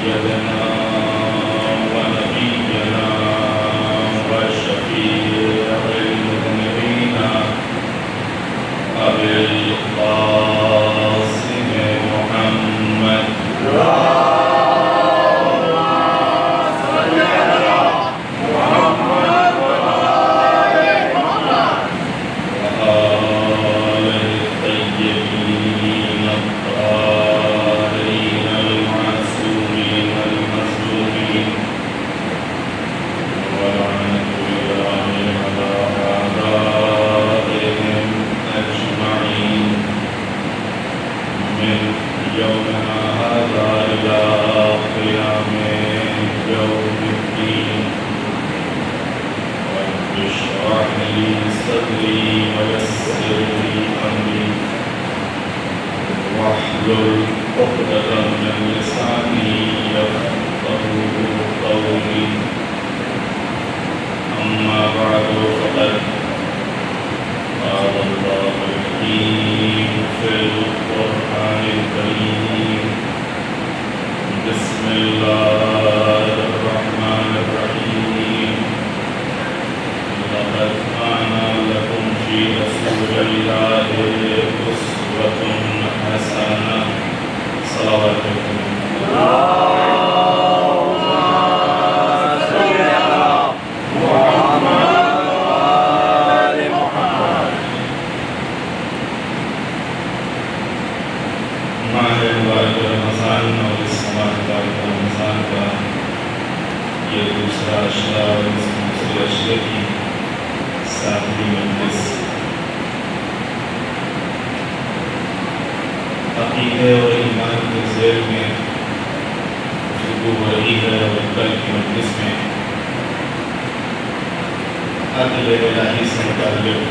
سيدنا ونبينا وشفيع المذنبين أبي القاسم محمد أما بعد فقد قال الله الحكيم في القرآن الكريم بسم الله الرحمن الرحيم لقد كان لكم في رسول الله أسوة حسنة صلوات دوسرے کی ساتویں مجلس عقیدے اور ایمان کے ذیل میں گفتگو ہو رہی ہے اور کل کی مجلس میں عدل الہی سے متعلق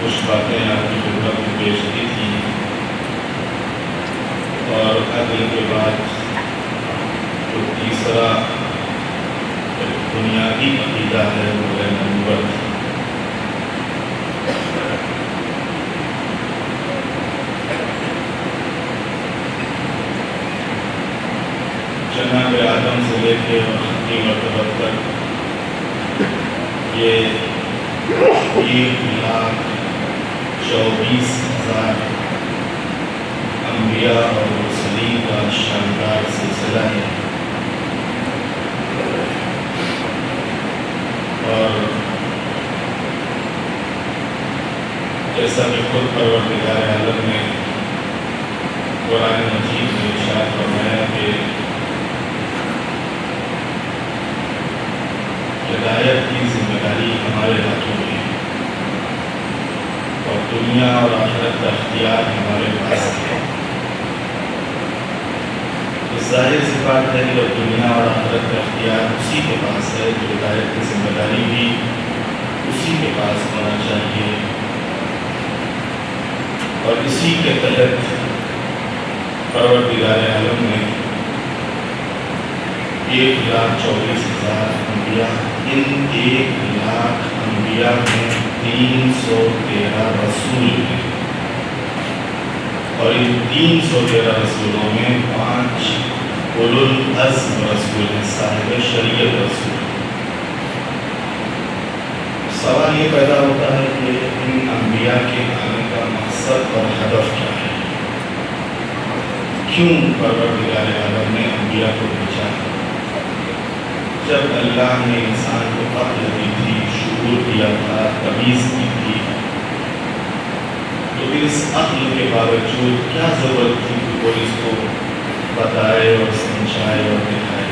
کچھ باتیں آپ کی خدمت میں پیش کی تھیں اور عدل کے بعد جو تیسرا بنیادی عقیدہ ہے وہ ہے نبوت۔ جناب آدم سے لے کے آخری مرتبہ تک یہ 1,24,000 انبیاء اور مرسلین کا شاندار سلسلہ ہے، اور جیسا کہ خود پروردگار عالم نے قرآن مجید میں ارشاد فرمایا کہ ہدایت کی ذمہ داری ہمارے ہاتھوں میں ہے اور دنیا اور آخرت کا اختیار ہمارے پاس ہے۔ ظاہر سی بات ہے کہ دنیا اور آخرت کا اختیار اسی کے پاس ہے، جو ہدایت کی ذمہ داری بھی اسی کے پاس ہونا چاہیے، اور اسی کے تحت پروردگار عالم نے 1,24,000 انبیاء، ان 1,00,000 انبیاء میں 313 رسول ہیں، اور ان 313 رسولوں میں 5 اولو العزم رسول ہیں، صاحب شریعت رسول۔ سوال یہ پیدا ہوتا ہے کہ ان انبیاء کے آنے کا مقصد اور ہدف کیا ہے؟ کیوں پروردگار عالم نے انبیاء کو بھیجا؟ جب اللہ نے انسان کو عقل دی تھی، شعور دیا تھا، تمیز کی تھی، تو اس عقل کے باوجود کیا ضرورت تھی کہ کوئی اس کو بتائے اور سمجھائے اور دکھائے؟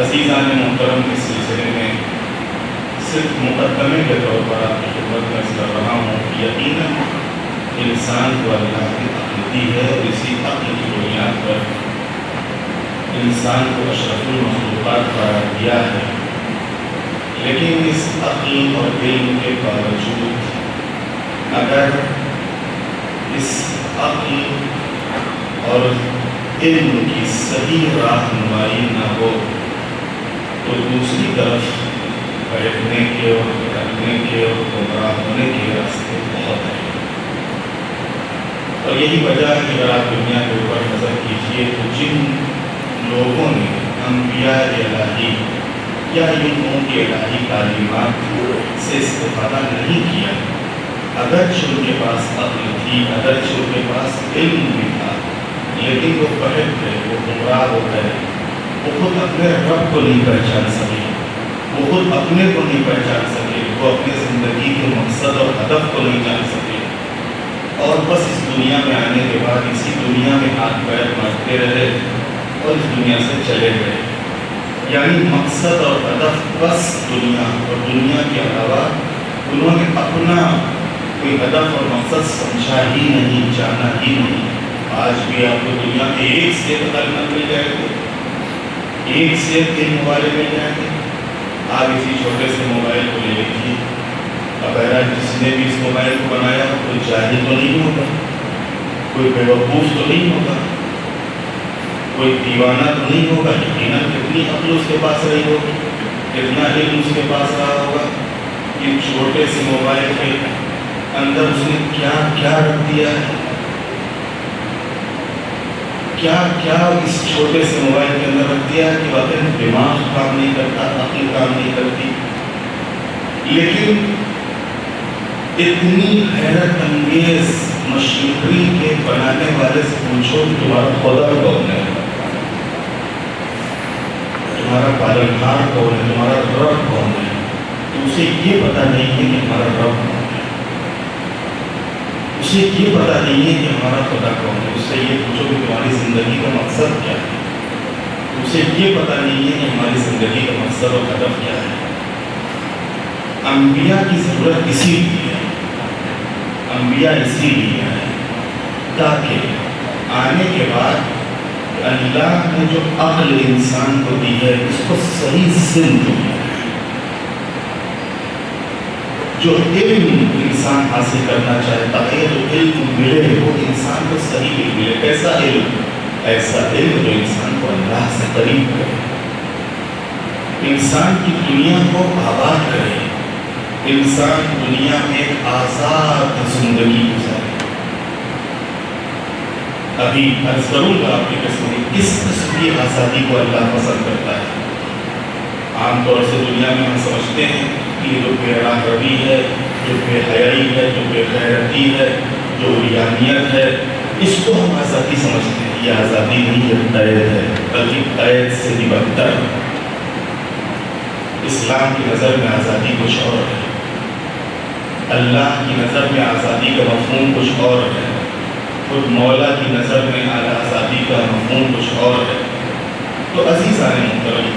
عزیزان محترم، اس سلسلے میں صرف مقدمے کے طور پر آپ کی خدمت میں کر رہا ہوں کہ یقیناً انسان کو اللہ کی عقل دی ہے، اور اسی عقل کی بنیاد پر انسان کو اشرف المخلوقات قرار دیا ہے، لیکن اس عقل اور علم کے باوجود اگر اس عقل اور علم کی صحیح رہنمائی نہ ہو تو دوسری طرف بھٹکنے کے اور بھٹکنے کے اور گمراہ ہونے کے راستے بہت ہیں۔ اور یہی وجہ ہے کہ اگر آپ دنیا کے اوپر نظر جن لوگوں نے انبیاء الہی یا ان کی الہی تعلیمات سے استفادہ نہیں کیا، اگرچہ ان کے پاس عقل تھی، اگرچہ ان کے پاس علم بھی تھا، لیکن وہ بہت گئے، وہ گمراہ ہو گئے، وہ خود اپنے رب کو نہیں پہچان سکے، وہ خود اپنے کو نہیں پہچان سکے، وہ اپنے زندگی کے مقصد اور ہدف کو نہیں جان سکے، اور بس اس دنیا میں آنے کے بعد اسی دنیا میں ہاتھ پیر مارتے رہے اور اس دنیا سے چلے گئے۔ یعنی مقصد اور ہدف بس دنیا، اور دنیا کے علاوہ انہوں نے اپنا کوئی ہدف اور مقصد سمجھا ہی نہیں، جانا ہی نہیں۔ آج بھی آپ کو دنیا میں ایک سے علم مل جائے گا، ایک سے تین موبائل مل جائیں گے۔ آپ اسی چھوٹے سے موبائل کو لے لیجیے، اب جس نے بھی اس موبائل کو بنایا کوئی جاہل تو نہیں ہوگا، کوئی بیوقوف تو نہیں ہوگا، کوئی دیوانہ تو نہیں ہوگا، یقیناً کتنی عقل اس کے پاس رہی ہوگی، کتنا علم اس کے پاس رہا ہوگا۔ یہ چھوٹے سے موبائل کے اندر اس نے کیا کیا رکھ دیا ہے، کیا کیا اس چھوٹے سے موبائل کے اندر رکھ دیا ہے کہ واقعی دماغ کام نہیں کرتا، عقل کام نہیں کرتی۔ لیکن اتنی حیرت انگیز مشینری کے بنانے والے سے پوچھو کہ تمہارا خدا کون ہے، تمہارا پالنہار کون ہے، تمہارا رب کون ہے، تو اسے یہ پتہ نہیں ہے کہ ہمارا رب کون ہے، اسے یہ پتہ نہیں ہے کہ ہمارا خدا کون ہے۔ اس سے یہ پوچھو کہ تمہاری زندگی کا مقصد کیا ہے، اسے یہ پتہ نہیں ہے کہ ہماری زندگی کا مقصد اور ہدف کیا ہے۔ انبیاء کی ضرورت اسی لیے ہے، انبیاء اسی لیے ہے تاکہ آنے کے بعد اللہ نے جو عقل انسان کو دی ہے اس کو صحیح سمت دیا ہے۔ جو علم انسان حاصل کرنا چاہتا ہے، جو علم ملے وہ انسان کو صحیح علم ملے۔ ایسا علم جو انسان کو اللہ سے قریب کرے، انسان کی دنیا کو آباد کرے، انسان دنیا میں ایک آزاد زندگی گزارے۔ ابھی عرض کروں گا آپ کی قسم کس قسم کی آزادی کو اللہ پسند کرتا ہے۔ عام طور سے دنیا میں ہم سمجھتے ہیں کہ یہ جو بے راہ روی ہے، جو بے حیائی ہے، جو بے غیرتی ہے، جو ریانیت ہے، اس کو ہم آزادی سمجھتے ہیں۔ یہ آزادی نہیں، یہ قید ہے، بلکہ قید سے بھی بدتر ہے۔ اسلام کی نظر میں آزادی کچھ اور ہے، اللہ کی نظر میں آزادی کا مفہوم کچھ اور ہے، خود مولا کی نظر میں آزادی کا مفہوم کچھ اور ہے۔ تو عزیزان محترم،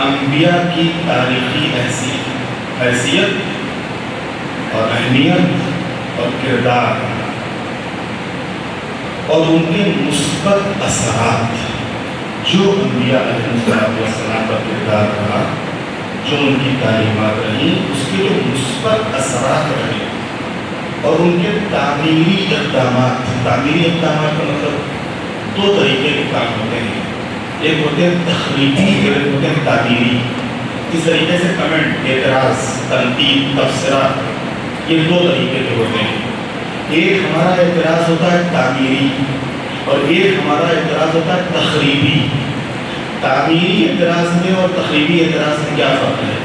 انبیاء کی تاریخی حیثیت اور اہمیت اور کردار اور ان کے مثبت اثرات، جو انبیاء علیہ السلام کا کردار رہا، جو ان کی تعلیمات رہی، اس کے جو مثبت اثرات رہے اور ان کے تعمیری اقدامات کا مطلب دو طریقے کے کام ہوتے ہیں، ایک ہوتے ہیں تخریبی، ایک ہوتے ہیں تعمیری۔ اس طریقے سے کمنٹ، اعتراض، تنقید، تبصرہ، یہ دو طریقے کے ہوتے ہیں۔ ایک ہمارا اعتراض ہوتا ہے تعمیری اور ایک ہمارا اعتراض ہوتا ہے تخریبی۔ تعمیری اعتراض میں اور تخریبی اعتراض میں کیا فرق ہے؟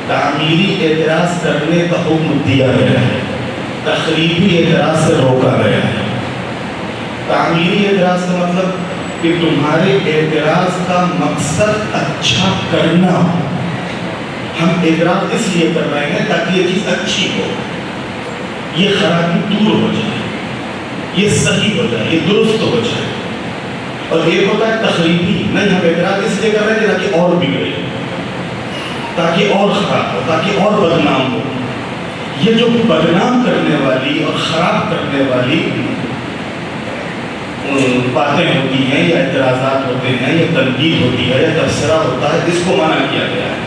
تعمیری اعتراض کرنے کا حکم دیا گیا ہے، تخریبی اعتراض سے روکا گیا ہے۔ تعمیری اعتراض کا مطلب کہ تمہارے اعتراض کا مقصد اچھا کرنا، ہم اعتراض اس لیے کر رہے ہیں تاکہ یہ چیز اچھی ہو، یہ خرابی دور ہو جائے، یہ صحیح ہو جائے، یہ درست ہو جائے۔ اور ایک ہوتا ہے تخریبی، نہیں ہم اعتراض اس لیے کر رہے ہیں تاکہ اور بگڑے، تاکہ اور خراب ہو، تاکہ اور بدنام ہو۔ یہ جو بدنام کرنے والی اور خراب کرنے والی باتیں ہوتی ہیں یا اعتراضات ہوتے ہیں یا تنقید ہوتی ہے یا تبصرہ ہوتا ہے، اس کو منع کیا گیا ہے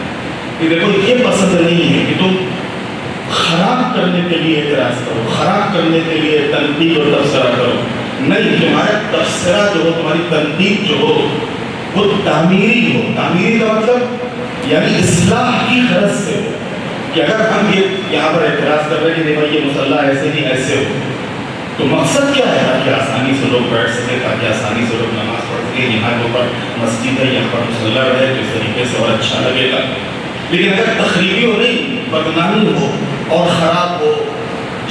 کہ دیکھو یہ پسند نہیں ہے کہ تم خراب کرنے کے لیے اعتراض کرو، خراب کرنے کے لیے تنقید اور تبصرہ کرو۔ نہیں، تمہارا تبصرہ جو ہو، تمہاری تنقید جو ہو وہ تعمیری ہو۔ تعمیری کا مطلب یعنی اصلاح کی غرض سے ہو، کہ اگر ہم یہاں پر اعتراض کر رہے ہیں کہ نہیں بھائی یہ مسئلہ ایسے نہیں ایسے ہو، تو مقصد کیا ہے؟ تاکہ آسانی سے لوگ بیٹھ سکے، تاکہ آسانی سے لوگ نماز پڑھ سکے. یہاں کے اوپر مسجد ہے، یہاں پر مصلی رہے تو اس طریقے سے اور اچھا لگے گا. لیکن اگر تخریبی ہو نہیں، بدنامی ہو اور خراب ہو،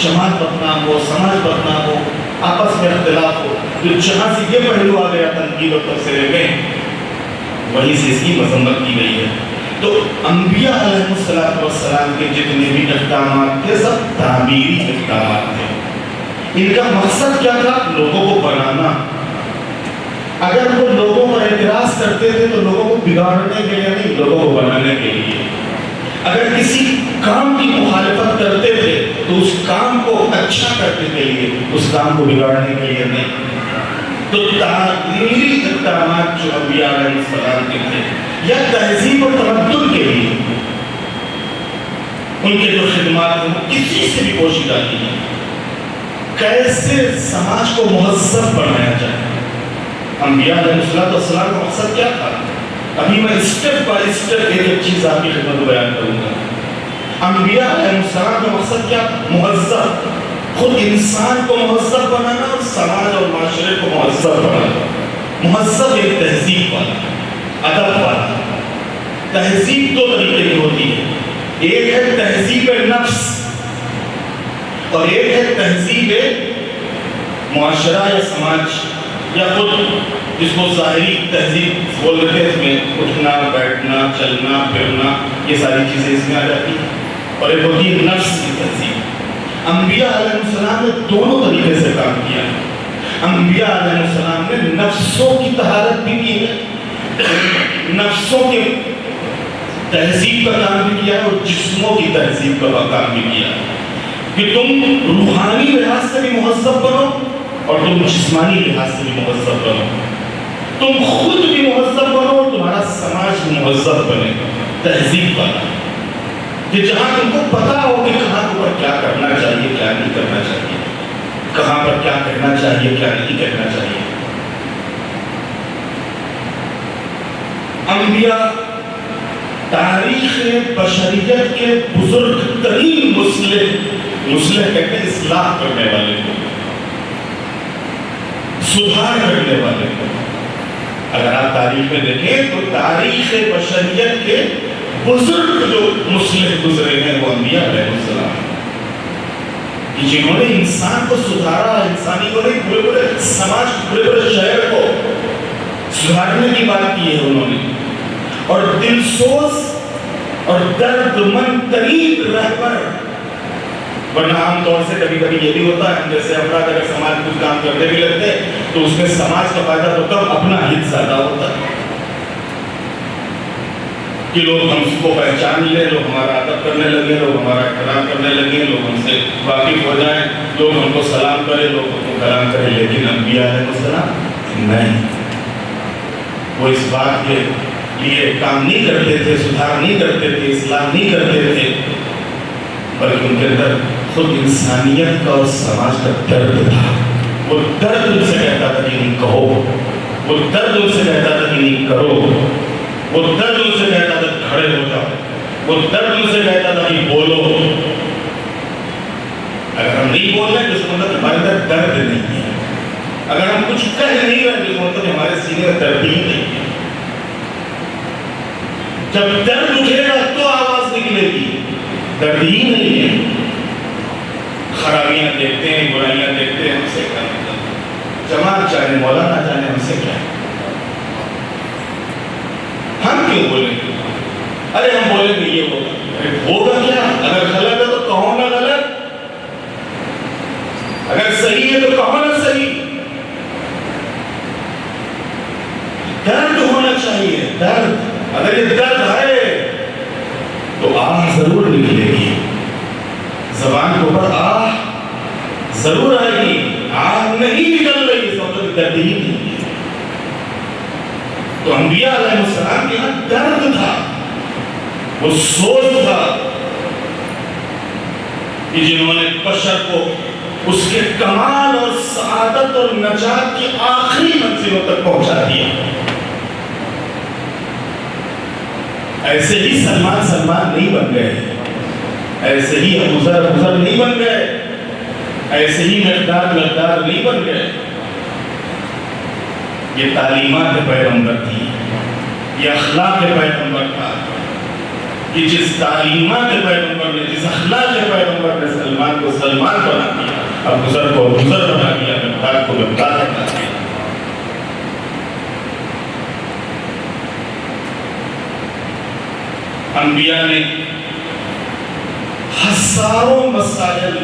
جماعت بدنام ہو، سماج بدنام ہو، آپس میں اختلاف ہو، تو جہاں سے یہ پہلو آ گیا تنقید اور تبصرے میں، وہیں سے اس کی مذمت کی گئی ہے. تو انبیاء علیہ السلام کے جتنے بھی اقدامات تھے سب تعمیری اقدامات تھے. ان کا مقصد کیا تھا؟ لوگوں کو بنانا. اگر وہ لوگوں پر اعتراض کرتے تھے تو لوگوں کو بگاڑنے کے لیے نہیں، لوگوں کو بنانے کے لیے. اگر کسی کام کی مخالفت کرتے تھے تو اس کام کو اچھا کرنے کے لیے، اس کام کو بگاڑنے کے لیے نہیں. تو تعمیری اقدامات جو انبیاء علیہ السلام کے تھے، یا تہذیب اور تمدن کے لیے ان کے جو خدمات ہیں وہ کسی سے بھی پوشیدہ نہیں ہے. کیسے سماج کو مہذب بنایا جائے. انبیاء علیہ السلام کا مقصد کیا تھا؟ ابھی میں اسٹیپ بائی اسٹیپ ایک ایک چیز آپ کی خدمت میں بیان کروں گا. انبیاء علیہ السلام کا مقصد کیا تھا؟ مہذب. خود انسان کو مہذب بنانا اور سماج اور معاشرے کو مہذب بنانا. مہذب ایک تہذیب والا، ادب والا. تہذیب دو طریقے کی ہوتی ہے. ایک ہے تہذیب نفس اور ایک ہے تہذیب معاشرہ یا سماج، یا خود جس کو ظاہری تہذیب بول رہے تھے، اس میں اٹھنا بیٹھنا چلنا پھرنا یہ ساری چیزیں اس میں آ جاتی ہیں. اور ایک ہوتی ہے نفس کی تہذیب. انبیاء علیہ السلام نے دونوں طریقے سے کام کیا. انبیاء علیہ السلام نے نفسوں کی طہارت بھی کی ہے، نفسوں کے تہذیب کا کام بھی کیا ہے، اور جسموں کی تہذیب کا کام بھی کیا ہے کہ تم روحانی لحاظ سے بھی مہذب بنو اور تم جسمانی لحاظ سے بھی مہذب بنو. تم خود بھی مہذب بنو اور تمہارا سماج بھی مہذب بنے، تہذیب والا. کہ جہاں تم کو پتا ہو کہ کہاں پر کیا کرنا چاہیے، کیا نہیں کرنا چاہیے، کہاں پر کیا کہنا چاہیے، کیا نہیں کہنا چاہیے. انبیاء تاریخ بشریت کے بزرگ ترین مصلح کہتے ہیں اصلاح کرنے والے کو، سدھار کرنے والے کو. اگر آپ تاریخ میں دیکھیں تو تاریخ بشریت کے بزرگ جو مصلح گزرے ہیں وہ انبیاء علیہ السلام، کہ جنہوں نے انسان کو سدھارا. انسانی کو نہیں، پورے سماج، پورے شہر کو سدھارنے کی بات کی ہے انہوں نے. اور دل سوز اور درد مند ترین رہبر. ورنہ عام طور سے کبھی کبھی یہ بھی ہوتا ہے، ہم جیسے افراد اگر سماج کچھ کام کرنے بھی لگتے ہیں تو اس میں سماج کا فائدہ تو کم، اپنا ہت زیادہ ہوتا ہے کہ لوگ ہم کو پہچان لیں، لوگ ہمارا ادب کرنے لگے، لوگ ہمارا احترام کرنے لگے، لوگ ہم سے واقف ہو جائیں، لوگ ہم کو سلام کریں، لوگ ہم کو کلام کریں. لیکن انبیاء علیہ السلام نہیں، وہ اس بات کے لیے کام نہیں کرتے تھے، سدھار نہیں کرتے تھے، اصلاح نہیں کرتے تھے، بلکہ ان کے اندر خود انسانیت کا اور سماج کا درد تھا. وہ درد ان سے کہتا تھا کہ نہیں کہو، وہ درد ان سے کہتا تھا کہ نہیں کرو، وہ درد ان سے کہتا تھا کھڑے ہو جاؤ، وہ درد ان سے کہتا تھا کہ بولو. اگر ہم نہیں بول رہے تو اس کا مطلب ہمارے اندر درد نہیں ہے. اگر ہم کچھ کہہ نہیں رہے تو اس کا مطلب ہمارے سینے میں درد ہی نہیں ہے. جب درد اٹھے گا تو آواز نکلے گی، درد ہی نہیں ہے. خرابیاں دیکھتے ہیں، برائیاں دیکھتے ہیں، ہم سے کیا مطلب؟ جماعت چاہے مولانا چاہے، ہم سے کیا؟ ہم کیوں بولیں گے؟ ارے ہم بولیں گے یہ ہوگا. ہوگا کیا؟ اگر غلط ہے تو کہو نا غلط، اگر صحیح ہے تو کہو نا صحیح. درد ہونا چاہیے، درد. اگر یہ درد ہے تو آہ ضرور نکلے گی، زبان کے اوپر آہ ضرور آئے گی. آہ نہیں نکل رہی اس وقت درد ہی نہیں ہے. تو انبیاء علیہ السلام کے یہاں درد تھا، وہ سوز تھا کہ جنہوں نے بشر کو اس کے کمال اور سعادت اور نجات کی آخری منزلوں تک پہنچا دیا. ایسے ہی سلمان نہیں بن گئے، ایسے ہی ابو ذر نہیں بن گئے، ایسے ہی مقدار نہیں بن گئے. یہ تعلیمات پیغمبر تھی، یہ اخلاق پیغمبر تھا کہ جس تعلیمات پیغمبر نے، جس اخلاق پیغمبر نے سلمان کو سلمان بنا دیا، اب گزر کو گزر بنا دیا، مقدار کو مقدار بنا دیا. انبیاء نے ہزاروں مسائل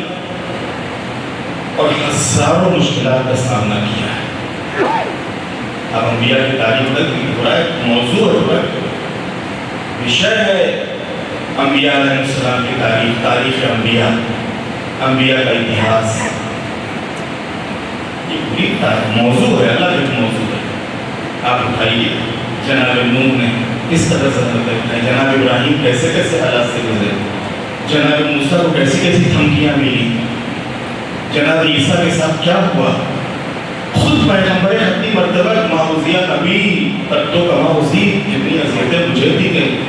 اور ہزاروں مشکلات کا سامنا کیا ہے. اب انبیاء کی تاریخ تک ہو رہا ہے، موضوع ہو رہا ہے، وشے ہے انبیاء علیہ السلام کی تاریخ، تاریخ انبیاء، انبیاء کا اتہاس. یہ پوری موضوع ہے، اللہ کا موضوع ہے. آپ اٹھائیے جناب نوح نے اس طرح سے حضرت جناب ابراہیم کیسے کیسے حالات سے گزرے، جناب موسیٰ کو کیسی کیسی دھمکیاں ملی، جناب عیسیٰ کے ساتھ کیا ہوا. خود پیغمبر ختمی مرتبہ ماؤزیہ نبی ترتو کا ماؤزی، اتنی اذیتیں مجھے دی گئی،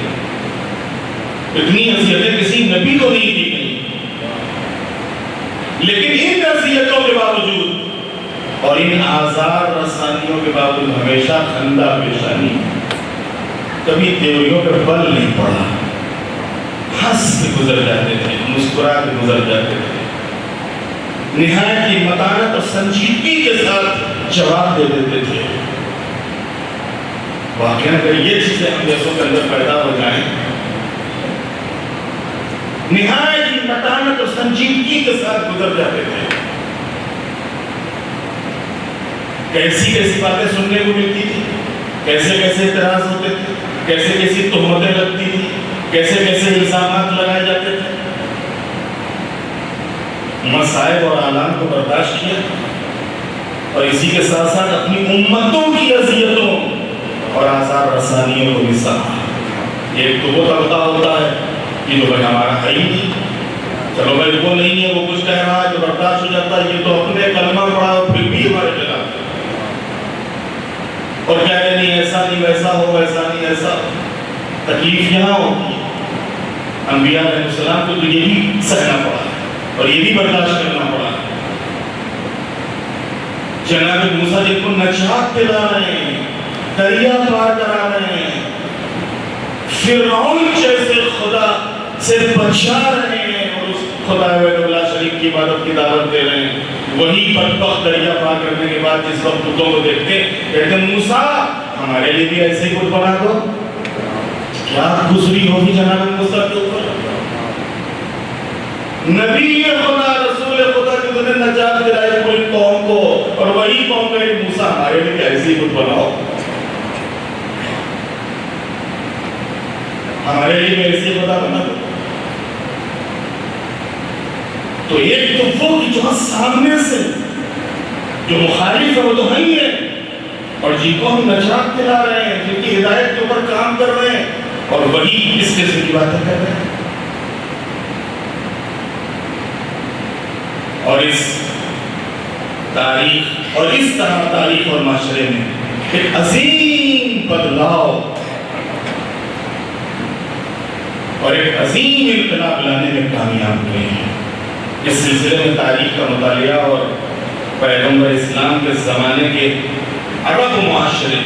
اتنی اذیتیں کسی نبی کو نہیں دی گئی. لیکن ان اذیتوں کے باوجود اور ان آزار رسانیوں کے باوجود ہمیشہ خندہ پیشانی، کبھی دیوریوں پر بل نہیں پڑا، ہنس کے گزر جاتے تھے، مسکرا کے گزر جاتے تھے، نہایت کی متانت اور سنجیدگی کے ساتھ جواب دے دیتے تھے. واقعہ اگر یہ چیزیں ہم جیسوں کے اندر پیدا ہو جائیں، نہایت کی متانت اور سنجیدگی کے ساتھ گزر جاتے تھے. کیسی کیسی باتیں سننے کو ملتی تھی، کیسے کیسے اعتراض ہوتے تھے، کیسے کیسی تہمتیں لگتی تھی، کیسے کیسے الزامات لگائے جاتے تھے. مصائب اور آلام کو برداشت کیا اور اسی کے ساتھ ساتھ اپنی امتوں کی اذیتوں اور آزار رسانیوں کو بھی سہا. ایک تو وہ طبقہ ہوتا ہے کہ جو بھائی ہمارا ہے ہی نہیں، چلو بھائی وہ نہیں ہے، وہ کچھ کہہ رہا ہے تو برداشت ہو جاتا ہے، یہ تو اپنے کلمہ پڑھا اور پھر بھی ہمارے خلاف اور کہہ رہے نہیں ایسا نہیں ویسا ہو، ویسا نہیں ایسا. تکلیف یہاں ہوتی ہے. انبیاء علیہ السلام کو تو یہ بھی سہنا پڑا اور یہ بھی برداشت کرنا پڑا. جناب موسیٰ جن کو نجات دلا رہے ہیں، دریا پار کرا رہے ہیں، فرعون جیسے خدا سے بچا رہے ہیں اور اس خدا وحدہ لا شریک کی عبادت کی دعوت دے رہے ہیں، وہی بدبخت دریا پار کرنے کے بعد جس وقت بتوں کو دیکھتے کہتے ہیں موسیٰ ہمارے لیے بھی ایسے ہی بت بنا دو. کیا گزری ہوگی جناب موسیٰ کے اوپر. نبی خدا رسول خدا جنہوں نے نجات دلائی پوری قوم کو، اور وہی قوم کہے موسیٰ ہمارے لیے ایسے ہی بت بناؤ، ہمارے لیے ایسے ہی خدا بنا دو. تو ایک تو وہ کہ جو سامنے سے جو مخالف ہے وہ تو نہیں ہے، اور جن کو ہم نجات دلا رہے ہیں، جن کی ہدایت کے اوپر کام کر رہے ہیں، اور وہی اس قسم کی باتیں کر رہے ہیں. اور اس تاریخ اور اس طرح تاریخ اور معاشرے میں ایک عظیم بدلاؤ اور ایک عظیم انقلاب لانے میں کامیاب ہوئے ہیں. اس سلسلے میں تاریخ کا مطالعہ اور پیغمبر اسلام کے زمانے کے عرب معاشرے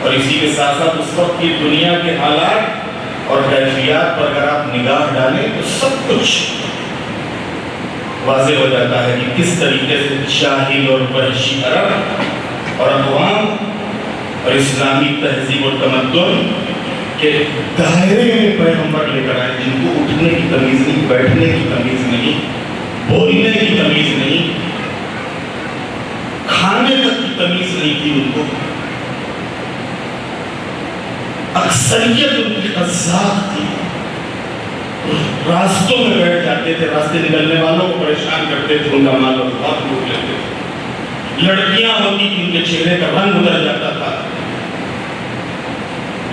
اور اسی کے ساتھ ساتھ اس وقت کی دنیا کے حالات اور کیفیات پر اگر آپ نگاہ ڈالیں تو سب کچھ واضح ہو جاتا ہے کہ کس طریقے سے جاہل اور وحشی عرب اور اقوام اور اسلامی تہذیب و تمدن کے دائرے میں پیغمبر لے کر آئے، جن کو اٹھنے کی تمیز نہیں، بیٹھنے کی تمیز نہیں، بولنے کی تمیز نہیں، کھانے تک کی تمیز نہیں تھی ان کو. اکثریت ان کی قذاق تھی، راستوں میں بیٹھ جاتے تھے، راستے نکلنے والوں کو پریشان کرتے تھے، ان کا مال و دولت لوٹ لیتے تھے. لڑکیاں ہوتی کہ ان کے چہرے کا رنگ اتر جاتا تھا،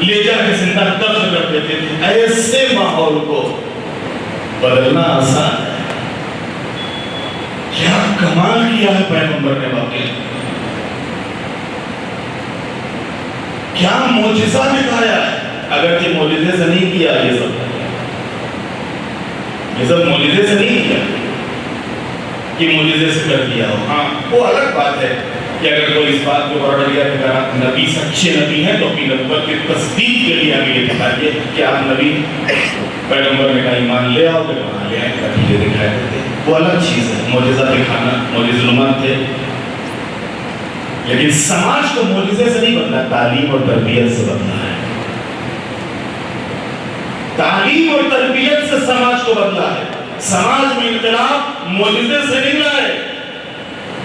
لے جا کے زندہ دفن کر دیتے تھے. ایسے ماحول کو بدلنا آسان ہے. کیا کمال کیا ہے پیغمبر نے واقعی، کیا معجزہ دکھایا ہے. اگرچہ معجزے سے نہیں کیا یہ سب معجزے سے نہیں کیا، کہ معجزے سے کر دیا ہو. ہاں وہ الگ بات ہے کہ اگر کوئی اس بات کو پکڑ لیا کہ اگر نبی سچے نبی ہیں تو اپنی نبوت کی تصدیق کے لیے ہمیں یہ دکھائیے کہ آپ نبی پیغمبر نے کہا ایمان لے آؤ کہ وہاں لے آئے نتیجے دکھائے دیتے. وہ الگ چیز ہے, معجزہ دکھانا, معجزہ نما تھے. لیکن سماج کو معجزے سے نہیں بدلا, تعلیم اور تربیت سے بدلا ہے. تعلیم اور تربیت سے سماج کو بدلا ہے. سماج میں انقلاب معجزے سے نہیں لائے,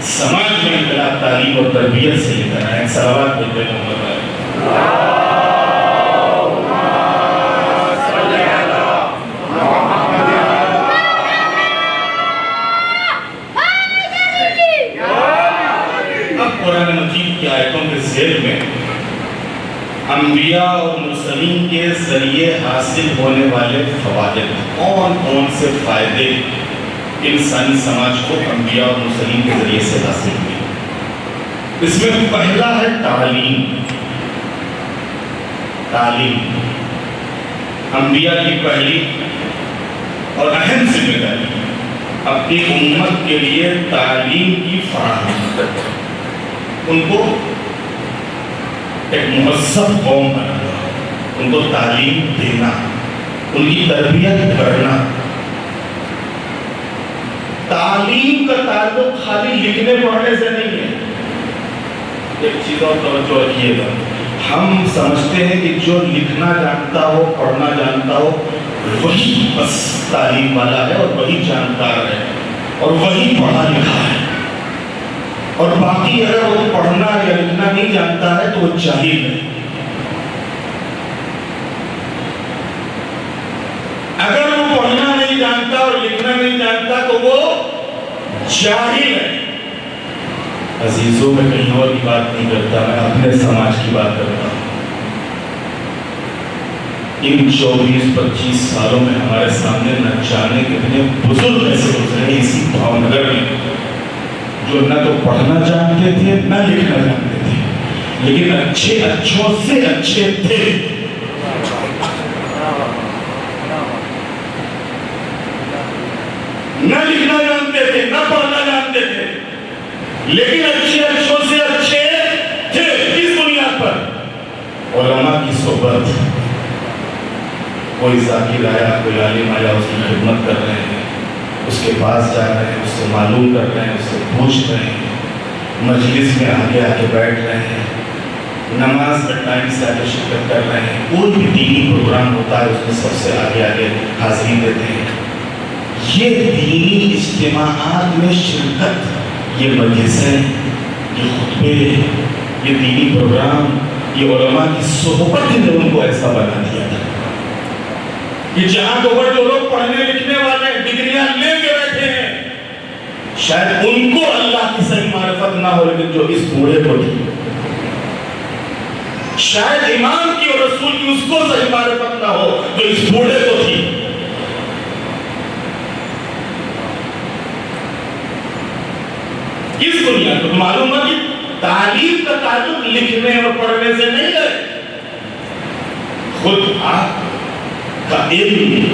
سماج میں انقلاب تعلیم اور تربیت سے لے کر آئے. صلوات پڑھتے ہیں محمد علیہ. اب قرآن مجید کی آیتوں کے ذیل میں انبیاء اور مرسلین کے ذریعے حاصل ہونے والے فوائد, کون کون سے فائدے انسانی سماج کو انبیاء اور مرسلین کے ذریعے سے حاصل ہوئے. اس میں پہلا ہے تعلیم. تعلیم انبیاء کی پہلی اور اہم ذمہ داری اپنی امت کے لیے تعلیم کی فراہمی, ان کو ایک مہذب قوم بنانا, ان کو تعلیم دینا, ان کی تربیت کرنا. تعلیم کا تعلق خالی لکھنے پڑھنے سے نہیں ہے. ایک چیز اور توجہ رکھیے گا, ہم سمجھتے ہیں کہ جو لکھنا جانتا ہو, پڑھنا جانتا ہو, وہی بس تعلیم والا ہے اور وہی جانکار ہے اور وہی پڑھا لکھا ہے, اور باقی اگر وہ پڑھنا یا لکھنا نہیں جانتا ہے تو وہ جاہل ہے. اگر وہ پڑھنا نہیں جانتا اور لکھنا نہیں جانتا تو وہ جاہل ہے. عزیزوں میں کہیں اور کی بات نہیں کرتا, میں اپنے سماج کی بات کرتا ہوں. ان 24-25 سالوں میں ہمارے سامنے نہ جانے کتنے بزرگ ایسے گزرے ہیں اسی بھاونگر میں جو نہ تو پڑھنا جانتے تھے نہ لکھنا جانتے تھے, لیکن اچھوں سے اچھے تھے. نہ لکھنا جانتے تھے نہ پڑھنا جانتے تھے, لیکن اچھوں سے اچھے تھے. کس بنیاد پر؟ علماء کی صحبت. کوئی ذاکر آیا, کوئی عالم آیا, اس کی خدمت کر رہے ہیں, اس کے پاس جا رہے ہیں, اس سے معلوم کر رہے ہیں, اس سے پوچھ رہے ہیں, مجلس میں آگے آ کے بیٹھ رہے ہیں, نماز میں ٹائم سے آگے شرکت کر رہے ہیں, کوئی بھی دینی پروگرام ہوتا ہے اس میں سب سے آگے آگے حاضری دیتے ہیں. یہ دینی اجتماعات میں شرکت, یہ مجلسیں, یہ خطبے, یہ دینی پروگرام, یہ علماء کی صحبت نے ان کو ایسا بنا دیا تھا کہ جہاں جو لوگ پڑھنے لکھنے والے ڈگریاں لے کے بیٹھے ہیں, شاید ان کو اللہ کی صحیح معرفت نہ ہو, لیکن جو اس بوڑھے کو تھی, شاید امام کی اور رسول کی اس کو صحیح معرفت نہ ہو جو اس بوڑھے کو تھی. کس بنیاد پر؟ معلوم ہے کہ تعلیم کا تعلق لکھنے اور پڑھنے سے نہیں ہے. خود آپ کا علم,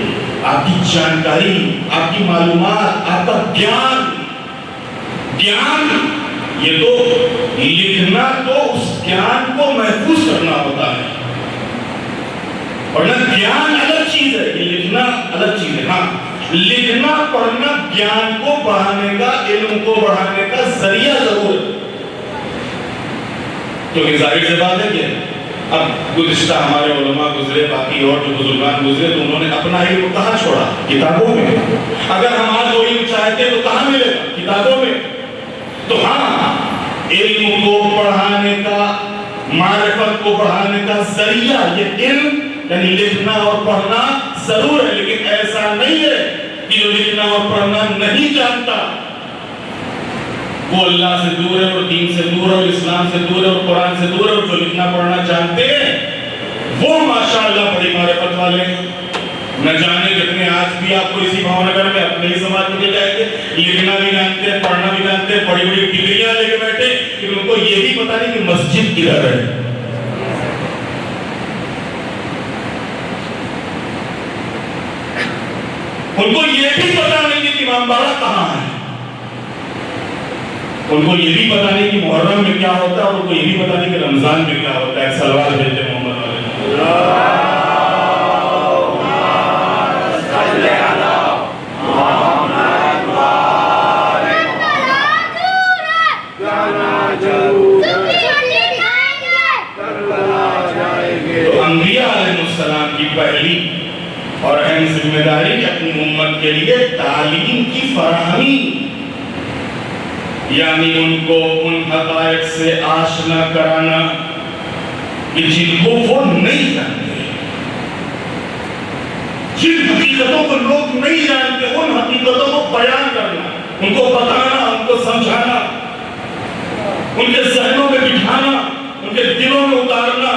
آپ کی جانکاری, آپ کی معلومات, آپ کا گیان, یہ تو لکھنا تو اس گیان کو محفوظ کرنا ہوتا ہے, اور نہ گیان الگ چیز ہے, یہ لکھنا الگ چیز ہے. ہاں, لکھنا پڑھنا گیان کو بڑھانے کا, علم کو بڑھانے کا ذریعہ ضرور ہے. کیونکہ ظاہر سے بات ہے کہ اب گزشتہ ہمارے علماء گزرے, باقی اور جو بزرگان گزرے, تو انہوں نے اپنا علم کہاں چھوڑا؟ کتابوں میں. اگر ہم آج وہ علم چاہتے تو کہاں ملے گا؟ کتابوں میں. تو ہاں, علم کو پڑھانے کا, معرفت کو بڑھانے کا ذریعہ یہ علم یعنی لکھنا اور پڑھنا ضرور ہے, لیکن ایسا نہیں ہے کہ جو لکھنا اور پڑھنا نہیں جانتا وہ اللہ سے دور ہے اور دین سے دور ہے اور اسلام سے دور ہے اور قرآن سے دور ہے, اور جو لکھنا پڑھنا جانتے ہیں وہ ماشاءاللہ بڑی معرفت والے ہیں. نہ جانے کتنے آج بھی آپ کو اسی بھاونگر میں اپنے ہی سماج میں جائیں گے, لکھنا بھی جانتے ہیں, پڑھنا بھی جانتے ہیں, بڑی بڑی ڈگریاں لے کے بیٹھے, لیکن ان کو یہ بھی پتا نہیں کہ مسجد کدھر ہے. ان کو یہ بھی پتا نہیں کہ امام باڑہ کہاں ہے. ان کو یہ بھی پتا نہیں کہ محرم میں کیا ہوتا ہے، اور ان کو یہ بھی پتا نہیں کہ رمضان میں کیا ہوتا ہے. صلوات بھیجتے محمد والے. تو انبیاء علیہ السلام کی پہلی اور اہم ذمہ داری اپنی امت کے لیے تعلیم کی فراہمی، یعنی ان کو ان حقائق سے آشنا کرانا کہ جن کو وہ نہیں جانتے، جن حقیقتوں کو لوگ نہیں جانتے ان حقیقتوں کو بیان کرنا، ان کو بتانا، ان کو سمجھانا، ان کے ذہنوں میں بٹھانا، ان کے دلوں میں اتارنا.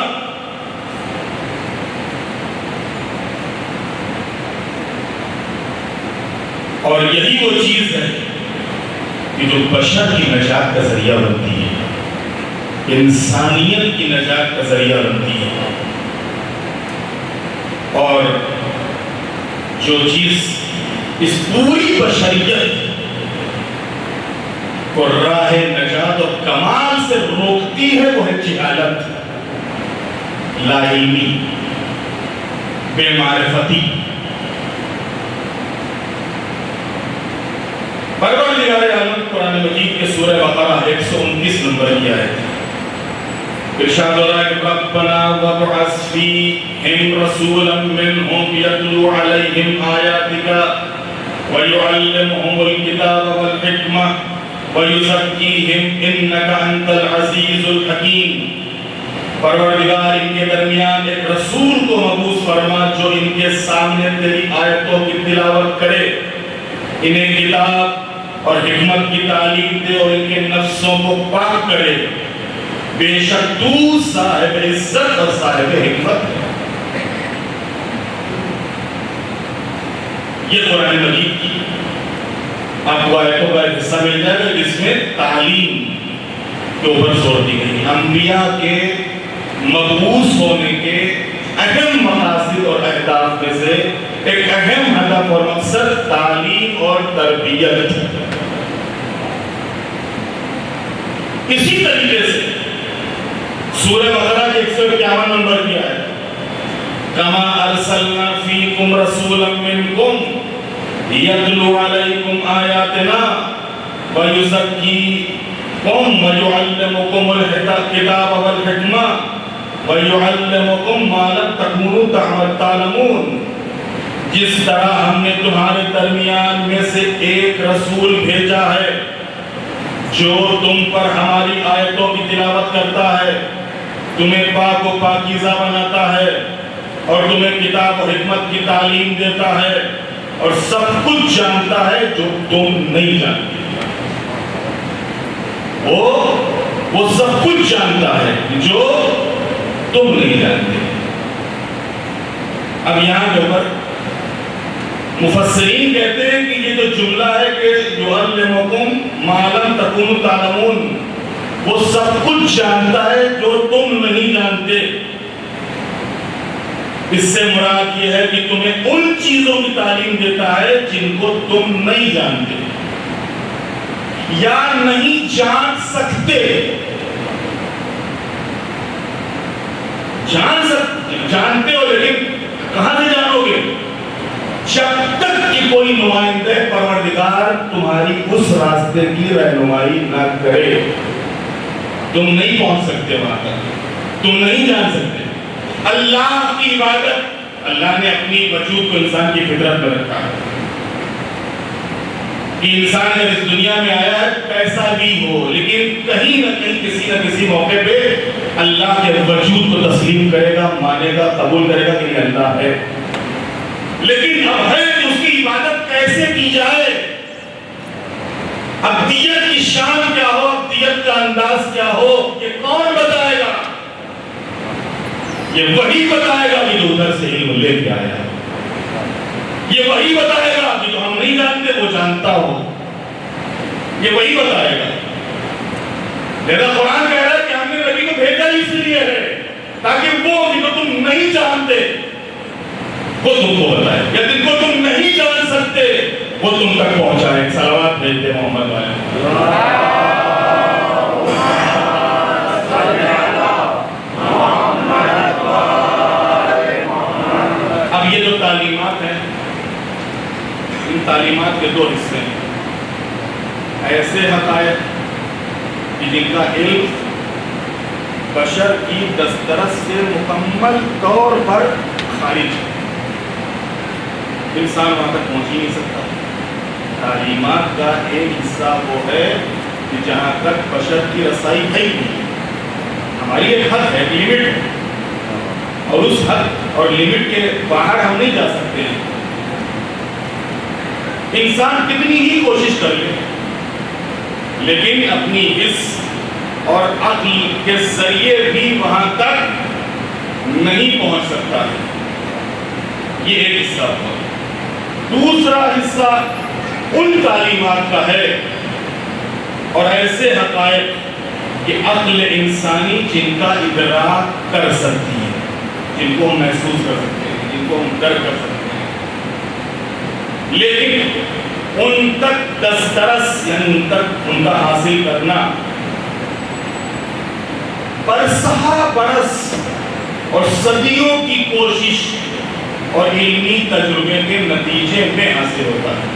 اور یہی وہ چیز ہے کہ جو بشر کی نجات کا ذریعہ بنتی ہے، انسانیت کی نجات کا ذریعہ بنتی ہے. اور جو چیز اس پوری بشریت کو راہ نجات اور کمال سے روکتی ہے وہ ہے جہالت، لا علمی، بے معرفتی. پروردگار عالم قرآن مجید کے سورہ بقرہ 129 نمبر کی آیت ارشاد ہو رہا ہے کہ ربنا وابعث فیہم رسولا منہم یتلو علیہم آیاتک ویعلمہم الکتاب والحکمہ ویزکیہم انک انت العزیز الحکیم. پروردگار ان کے درمیان ایک رسول کو مبعوث فرما جو ان کے سامنے تیری آیتوں کی تلاوت کرے، انہیں کتاب اور حکمت کی تعلیم دے اور ان کے نفسوں کو پاک کرے. بے شک تو صاحب عزت اور صاحب حکمت ہے. یہ قرآن مجید کی آپ کو آیتوں کا ایک حصہ مل جائے گا جس میں تعلیم کے اوپر زور دی گئی. انبیاء کے مبعوث ہونے کے اہم مقاصد اور اہداف میں سے ایک اہم ہدف اور مقصد تعلیم اور تربیت. اسی طریقے سے سورہ بقرہ کے 151 نمبر کی آیت کما ارسلنا فیکم رسولا منکم یتلو علیکم آیاتنا ویزکیکم ویعلمکم الکتاب والحکمہ ویعلمکم ما لم تکونوا تعلمون. جس طرح ہم نے تمہارے درمیان میں سے ایک رسول بھیجا ہے جو تم پر ہماری آیتوں کی تلاوت کرتا ہے، تمہیں پاک و پاکیزہ بناتا ہے اور تمہیں کتاب و حکمت کی تعلیم دیتا ہے اور سب کچھ جانتا ہے جو تم نہیں جانتے. وہ سب کچھ جانتا ہے جو تم نہیں جانتے. اب یہاں کے اوپر مفسرین کہتے ہیں کہ یہ جو جملہ ہے کہ یعلمکم ما لم تکونوا تعلمون، وہ سب کچھ جانتا ہے جو تم نہیں جانتے. اس سے مراد یہ ہے کہ تمہیں ان چیزوں کی تعلیم دیتا ہے جن کو تم نہیں جانتے یا نہیں جان سکتے. جانتے ہو لیکن کہاں سے جانو گے؟ جب تک کہ کوئی نمائندہ پروردگار تمہاری اس راستے کی رہنمائی نہ کرے تم نہیں پہنچ سکتے وہاں تک، تم نہیں جان سکتے. اللہ کی عبادت اللہ نے اپنی وجود کو انسان کی فطرت میں رکھا ہے کہ انسان جب اس دنیا میں آیا ہے کیسا بھی ہو لیکن کہیں نہ کہیں کسی نہ کسی موقع پہ اللہ کے وجود کو تسلیم کرے گا، مانے گا، قبول کرے گا کہ یہ اللہ ہے. لیکن اب ہے کہ اس کی عبادت کیسے کی جائے، ابدیت کی شان کیا ہو، ابدیت کا انداز کیا ہو، یہ کون بتائے گا؟ یہ وہی بتائے گا کہ جو ادھر سے علم لے کے آیا. یہ وہی بتائے گا کہ جو ہم نہیں جانتے وہ جانتا ہو. یہ وہی بتائے گا. لہذا قرآن کہہ رہا ہے کہ ہم نے نبی کو بھیجا اس لیے ہے تاکہ وہ جو تم نہیں جانتے وہ تم کو بتائے، یا جن کو تم نہیں جان سکتے وہ تم تک پہنچائے. صلوات بھیجتے محمد والے. تعلیمات کے دو حصے ہیں. ایسے حقائق کہ جن کا علم بشر کی دسترس سے مکمل طور پر خارج ہے، انسان وہاں تک پہنچ ہی نہیں سکتا. تعلیمات کا ایک حصہ وہ ہے کہ جہاں تک بشر کی رسائی ہے نہیں. ہماری ایک حد ہے، ایک لمٹ ہے، اور اس حد اور لمٹ کے باہر ہم نہیں جا سکتے ہیں. انسان کتنی ہی کوشش کر لے لیکن اپنی حس اور عقل کے ذریعے بھی وہاں تک نہیں پہنچ سکتا ہے. یہ ایک حصہ ہوا. دوسرا حصہ ان تعلیمات کا ہے اور ایسے حقائق کہ عقل انسانی جن کا ادراک کر سکتی ہے، جن کو ہم محسوس کر سکتے ہیں، جن کو ہم درک کر سکتے ہیں، لیکن ان تک دسترس یعنی ان تک ان کا حاصل کرنا برسہ برس اور صدیوں کی کوشش اور علمی تجربے کے نتیجے میں حاصل ہوتا ہے.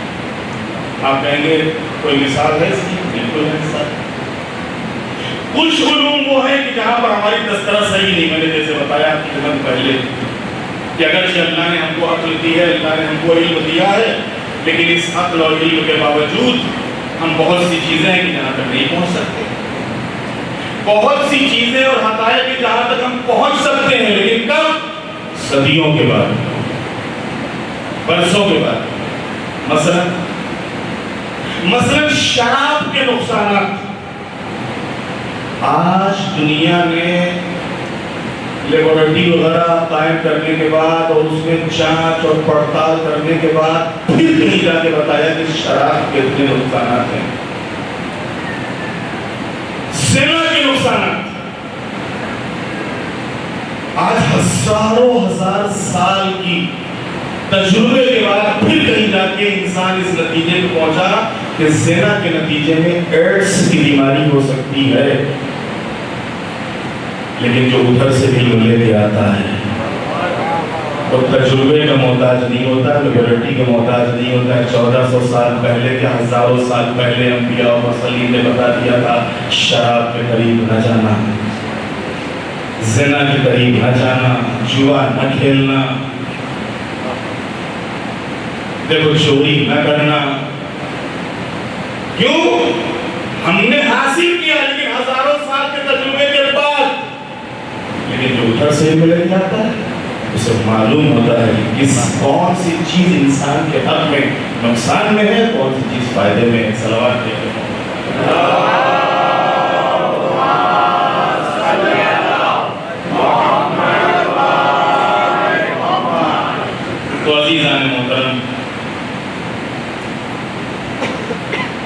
آپ کہیں گے کوئی مثال ہے اس کی؟ بالکل ہے مثال. کچھ علوم وہ ہیں کہ جہاں پر ہماری دسترس صحیح نہیں. میں نے جیسے بتایا آپ کی خدمت پہلے کہ اگرچہ اللہ نے ہم کو عقل دی ہے، اللہ نے ہم کو علم دیا ہے، لیکن اس عقل اور علم کے باوجود ہم بہت سی چیزیں ہیں کہ جہاں تک نہیں پہنچ سکتے. بہت سی چیزیں اور حقائق کہ جہاں تک ہم پہنچ سکتے ہیں، لیکن کب؟ صدیوں کے بعد، برسوں کے بعد. مثلا شراب کے نقصانات. آج دنیا میں لیبارٹری وغیرہ قائم کرنے کے بعد اور اس میں جانچ اور پڑتال کرنے کے بعد پھر کہیں جا کے بتایا کہ شراب کے اتنے نقصانات ہیں. زنا کے نقصانات آج ہزاروں ہزار سال کی تجربے کے بعد پھر کہیں جا کے انسان اس نتیجے پہ پہنچا کہ زنا کے نتیجے میں ایڈز کی بیماری ہو سکتی ہے. لیکن جو ادھر سے بھی لے کے آتا ہے وہ تجربے کا محتاج نہیں ہوتا، لیبارٹری کا محتاج نہیں ہوتا. 1400 سال پہلے کے ہزاروں سال پہلے انبیاء و مرسلین نے بتا دیا تھا شراب کے قریب نہ جانا، زنا کے قریب نہ جانا، جوا نہ کھیلنا، دیکھو چوری نہ کرنا. کیوں؟ ہم نے حاصل کیا لیکن ہزاروں سال کے تجربے کے بعد. لیکن جو ادھر سے ملے جاتا ہے اسے معلوم ہوتا ہے کہ کون سی چیز انسان کے حق میں نقصان میں ہے، کون سی چیز فائدے میں ہے. صلوات دے کر تو عزیزان محترم،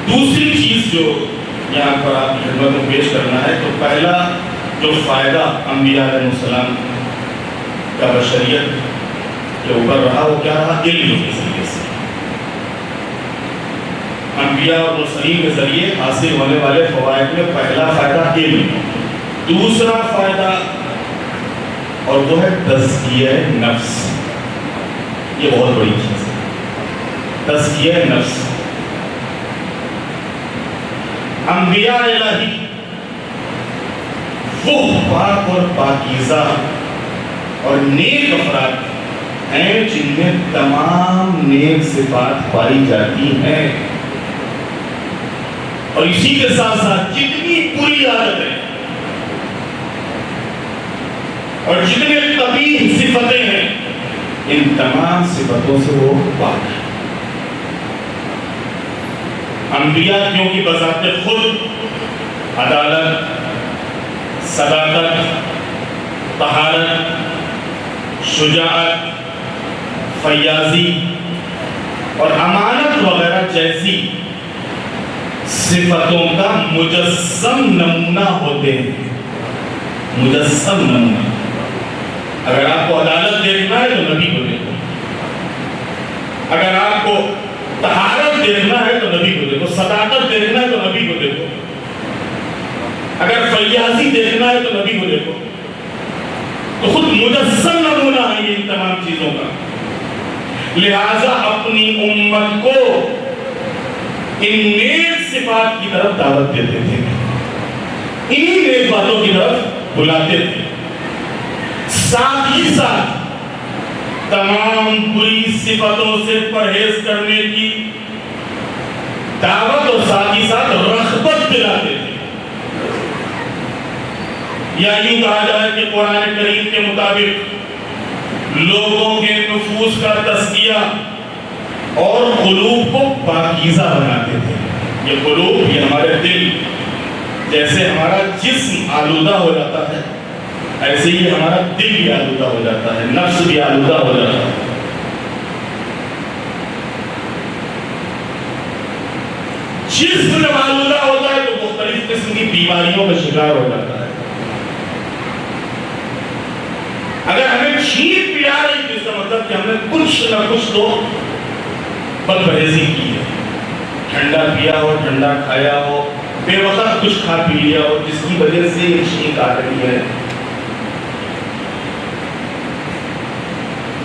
دوسری چیز جو یہاں پر آپ کی خدمت میں پیش کرنا ہے، تو پہلا جو فائدہ انبیاء علیہ السلام کا بشریت کے اوپر رہا وہ کیا رہا؟ علم کے ذریعے سے. انبیاء اور مرسلین کے ذریعے حاصل ہونے والے فوائد میں پہلا فائدہ علم. دوسرا فائدہ اور وہ ہے تزکیہ نفس. یہ بہت بڑی چیز ہے، تزکیہ نفس. انبیاء الہی وہ پاک اور پاکیزہ اور نیک افراد ہیں جن میں تمام نیک صفات پائی جاتی ہیں، اور اسی کے ساتھ ساتھ جتنی بری عادتیں اور جتنے قبیح صفتیں ہیں ان تمام صفتوں سے وہ پاک ہے. انبیاء کیونکہ بذات خود عدالت، صداقت، طہارت، شجاعت، فیاضی اور امانت وغیرہ جیسی صفتوں کا مجسم نمونہ ہوتے ہیں. مجسم نمونہ. اگر آپ کو عدالت دیکھنا ہے تو نبی کو دیکھو، اگر آپ کو طہارت دیکھنا ہے تو نبی کو دیکھو، صداقت دیکھنا ہے تو نبی کو دیکھو، اگر فیاضی دیکھنا ہے تو نبی کو دیکھو. تو خود مجسم نمونہ ہے یہ ان تمام چیزوں کا. لہذا اپنی امت کو ان نیک صفات کی طرف دعوت دیتے تھے، انہی نیک باتوں کی طرف بلاتے تھے، ساتھ ہی ساتھ تمام بری صفتوں سے پرہیز کرنے کی دعوت اور ساتھ ہی ساتھ رغبت دلاتے تھے۔ یا یوں کہا جائے کہ قرآن کریم کے مطابق لوگوں کے نفوس کا تزکیہ اور قلوب کو پاکیزہ بناتے تھے۔ یہ قلوب، یہ ہمارے دل، جیسے ہمارا جسم آلودہ ہو جاتا ہے ایسے ہی ہمارا دل بھی آلودہ ہو جاتا ہے، نفس بھی آلودہ ہو جاتا ہے۔ جسم جب آلودہ ہوتا ہے تو مختلف قسم کی بیماریوں کا شکار ہو جاتا ہے۔ اگر ہمیں چھینک بھی آ رہی تو اس کا مطلب کہ ہم نے کچھ نہ کچھ تو بد پرہیزی کی ہے، ٹھنڈا پیا ہو، ٹھنڈا کھایا ہو، بے وقت کچھ کھا پی لیا ہو جس کی وجہ سے یہ چھینک آ رہی ہے۔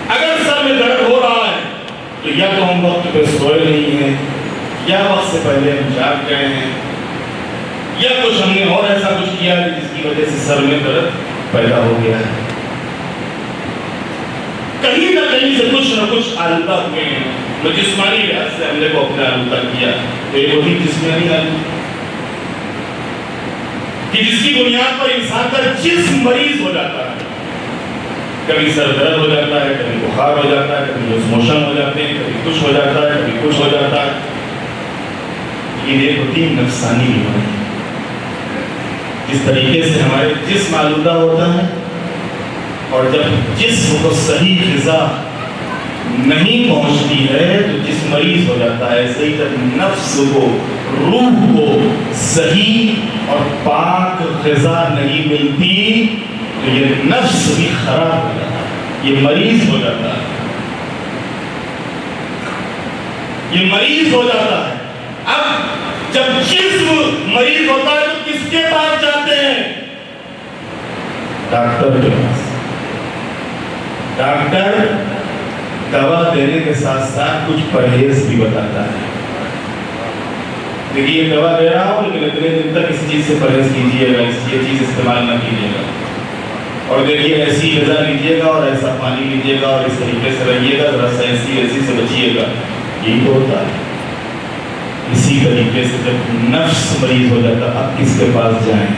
اگر سر میں درد ہو رہا ہے تو یا تو ہم وقت پہ سوئے نہیں ہیں، یا وقت سے پہلے ہم جاگ گئے ہیں، یا کچھ ہم نے اور ایسا کچھ کیا ہے جس کی وجہ سے سر میں درد پیدا ہو گیا ہے۔ کہیں نہ کہیں سے کچھ نہ کچھ آلودہ ہوئے ہیں، تو جسمانی لحاظ سے ہم نے کو اپنا آلودہ کیا، تو یہ وہی جسمانی آلودہ کہ جس کی بنیاد پر انسان کا جسم مریض ہو جاتا ہے، کبھی سر درد ہو جاتا ہے، کبھی بخار ہو جاتا ہے، کبھی لوز موشن ہو جاتے ہیں، کبھی کچھ ہو جاتا ہے، کبھی کچھ ہو جاتا ہے۔ یہ ہوتی ہے نفسانی بیماری۔ جس طریقے سے ہمارے جسم آلودہ ہوتا ہے اور جب جسم کو صحیح غذا نہیں پہنچتی ہے تو جسم مریض ہو جاتا ہے، ایسے ہی جب نفس کو، روح کو صحیح اور پاک غذا نہیں ملتی تو یہ نفس بھی خراب ہو جاتا ہے، یہ مریض ہو جاتا ہے، یہ مریض ہو جاتا ہے۔ اب جب جسم مریض ہوتا ہے تو کس کے پاس جاتے ہیں؟ ڈاکٹر کے پاس۔ ڈاکٹر دوا دینے کے ساتھ ساتھ کچھ پرہیز بھی بتاتا ہے۔ دیکھیے یہ دوا دے رہا ہوں لیکن اتنے دن تک اس چیز سے پرہیز کیجیے گا، یہ چیز استعمال نہ کیجیے گا، اور دیکھیے ایسی غذا لیجیے گا اور ایسا پانی لیجیے گا اور اس طریقے سے رہیے گا، ذرا سا ایسی سے بچیے گا، یہی تو ہوتا ہے۔ اسی طریقے سے جب نفس مریض ہو جاتا اب کس کے پاس جائیں؟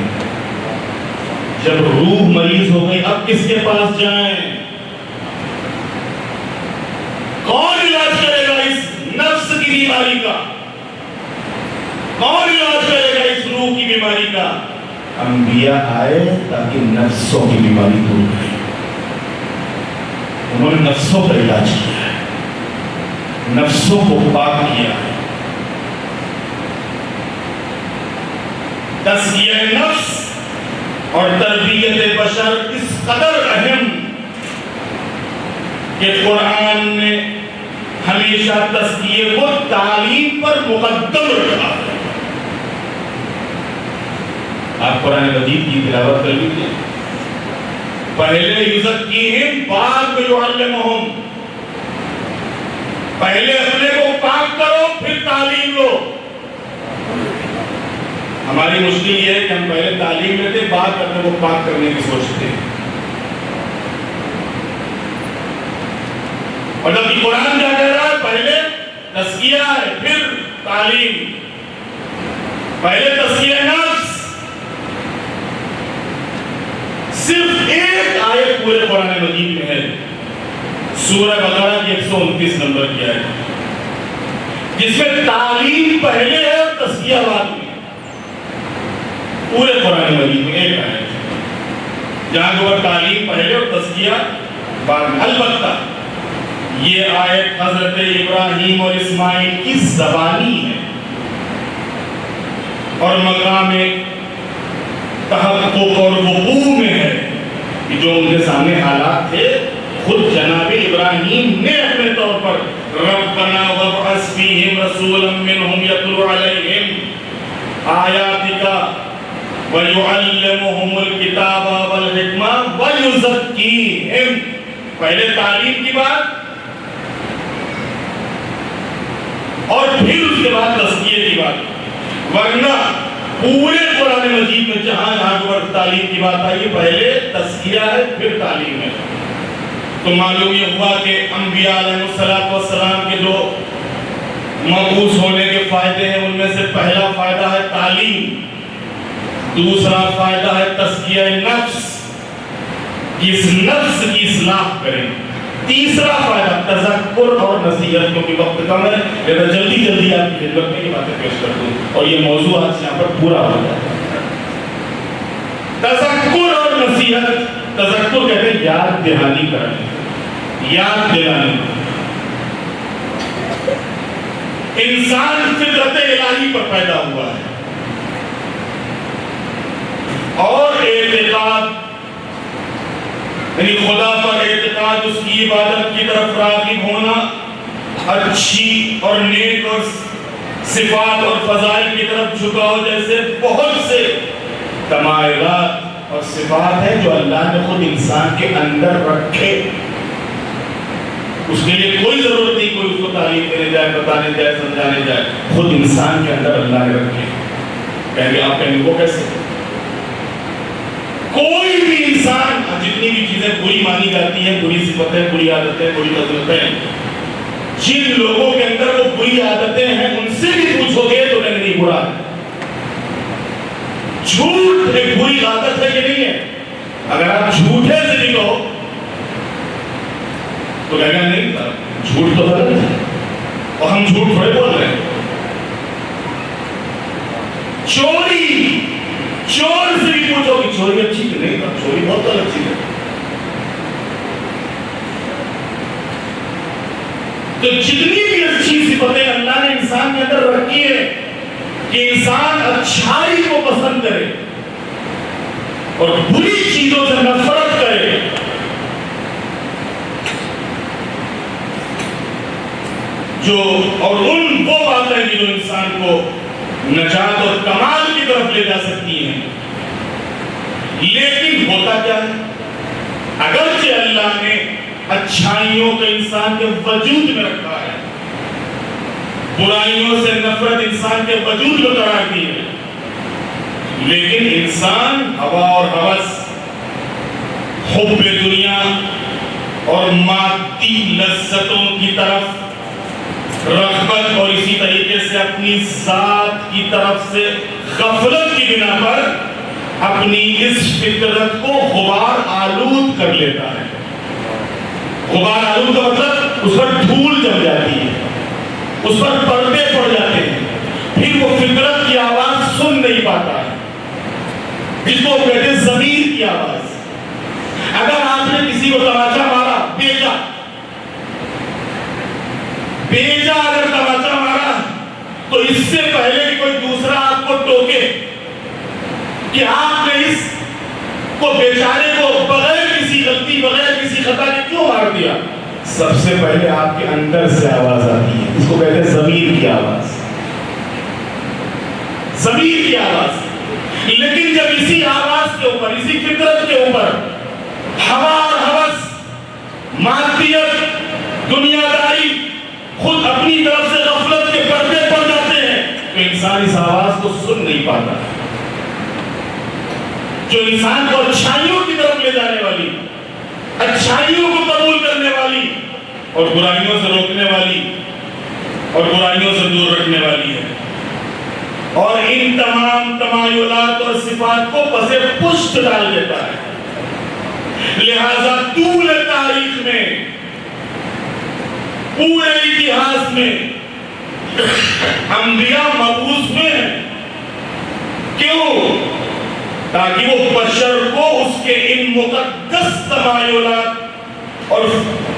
جب روح مریض ہو گئی اب کس کے پاس جائیں؟ کون علاج کرے گا اس نفس کی بیماری کا؟ کون علاج کرے گا اس روح کی بیماری کا؟ انبیاء آئے تاکہ نفسوں کی بیماری دور کرے، انہوں نے نفسوں کا علاج کیا ہے، نفسوں کو پاک کیا ہے۔ تزکیہ نفس اور تربیت بشر اس قدر اہم کہ قرآن نے ہمیشہ تزکیے کو تعلیم پر مقدم رکھا ہے۔ آپ قرآن مجید کی تلاوت کر لیجیے، پہلے یزکیہم بعد میں یعلمہم، پہلے اپنے کو پاک کرو پھر تعلیم لو۔ ہماری مشکل یہ ہے کہ ہم پہلے تعلیم لیتے بعد اپنے کو پاک کرنے کی سوچتے ہیں، اور جب قرآن کیا کہہ رہا ہے پہلے تزکیہ ہے پھر تعلیم، پہلے تزکیہ نفس۔ صرف ایک آیت پورے قرآن مجید میں ہے، سورہ بقرہ کی 129 نمبر کی آیت، جس میں تعلیم پہلے ہے اور تزکیہ بعد میں۔ پورے قرآن مجید میں ایک آیت ہے جہاں کہ وہ تعلیم پہلے اور تزکیہ بعد میں۔ البتہ یہ آیت حضرت ابراہیم اور اسماعیل کی زبانی ہے اور مقام تحقق اور وقوع میں ہے کہ جو ان کے سامنے حالات تھے خود جناب ابراہیم نے اپنے طور پر ربنا وابعث فیہم رسولا منہم یتلو علیہم آیاتک وَيُعَلِّمُهُمُ الْكِتَابَ وَالْحِکْمَةَ وَيُزَکِّیہم، پہلے تعلیم کی بات اور پھر اس کے بعد تزکیے کی ورنہ پورے قرآن مجید میں جہاں جہاں پر تعلیم کی بات آئی ہے پہلے تزکیہ ہے پھر تعلیم ہے. تو معلوم یہ ہوا کہ انبیاء علیہ السلام کے جو مبعوث ہونے کے فائدے ہیں ان میں سے پہلا فائدہ ہے تعلیم، دوسرا فائدہ ہے تزکیہ نفس، اس نفس کی اصلاح کریں، تیسرا فائدہ تذکر اور نصیحت. کیونکہ وقت کم ہے لہذا جلدی جلدی آپ کی خدمت میں یہ باتیں پیش کر دوں اور یہ موضوع آج یہاں پر پورا ہو جائے. تذکر اور نصیحت. تذکر کہتے ہیں یاد دہانی کرنے، یاد دلانے. انسان فطرت الہی پر پیدا ہوا ہے اور اعتقاد یعنی خدا پر اعتقاد، اس کی عبادت کی طرف راغب ہونا، اچھی اور نیک اور صفات اور فضائل کی طرف جھکاؤ جیسے بہت سے تمائلات اور صفات ہیں جو اللہ نے خود انسان کے اندر رکھے. اس کے لیے کوئی ضرورت نہیں کوئی اس کو تعلیم دینے جائے، بتانے جائے، سمجھانے جائے. خود انسان کے اندر اللہ نے رکھے. کہیں گے آپ کہیں گے وہ کیسے؟ کوئی بھی انسان جتنی بھی چیزیں بری مانی جاتی ہیں، بری صفتیں، بری عادتیں، بری تجربتیں، جن لوگوں کے اندر وہ بری عادتیں ہیں ان سے بھی پوچھو گے تو کہیں نہیں برا. جھوٹ ایک بری عادت ہے کہ نہیں ہے؟ اگر آپ جھوٹے سے بھی کہو تو کہہ گا نہیں جھوٹ تو غلط ہے اور ہم جھوٹ تھوڑے بول رہے ہیں. چوری، چور سے بھی پوچھو کہ چوری اچھی کہ نہیں؟ چوری بہت غلط چیز ہے. تو جتنی بھی اچھی صفتیں اللہ نے انسان کے اندر رکھی ہے کہ انسان اچھائی کو پسند کرے اور بری چیزوں سے نفرت کرے. جو اور ان وہ باتیں جو انسان کو نجات اور کمال کی طرف لے جا سکتی ہیں. لیکن ہوتا کیا ہے؟ اگرچہ اللہ نے اچھائیوں کو انسان کے وجود میں رکھا ہے، برائیوں سے نفرت انسان کے وجود میں قرار دی ہے، لیکن انسان ہوا اور ہوس، حب دنیا اور مادی لذتوں کی طرف رغبت اور اسی طریقے سے اپنی ذات کی طرف سے غفلت کی بنا پر اپنی اس فطرت کو غبار آلود کر لیتا ہے. غبار آلود کا مطلب اس پر دھول جم جاتی ہے، اس پر پردے پڑ جاتے ہیں، پھر وہ فطرت کی آواز سن نہیں پاتا ہے جس کو کہتے ہیں ضمیر کی آواز. اگر آپ نے کسی کو تماچا مارا، بیجا اگر تماچا مارا تو اس سے پہلے کہ کوئی دوسرا آپ کو ٹوکے کہ آپ نے اس کو بیچارے کو بغیر کسی غلطی، بغیر کسی خطا کے کیوں مار دیا، سب سے پہلے آپ کے اندر سے آواز آتی ہے. اس کو کہتے ہیں ضمیر کی آواز، ضمیر کی آواز. لیکن جب اسی آواز کے اوپر، اسی فطرت کے اوپر ہوا اور ہوس، مادیت، دنیا داری خود اپنی طرف سے غفلت کے پردے پڑ جاتے ہیں تو انسان اس آواز کو سن نہیں پاتا. جو انسان کو اچھائیوں کی طرف لے جانے والی، اچھائیوں کو قبول کرنے والی اور برائیوں سے روکنے والی اور برائیوں سے دور رکھنے والی ہے، اور ان تمام تمایلات اور صفات کو پسے پشت ڈال دیتا ہے. لہذا طول تاریخ میں، پورے اتہاس میں انبیاء مبعوث ہوئے ہیں. کیوں؟ تاکہ وہ بشر کو اس کے ان مقدس تمایلات اور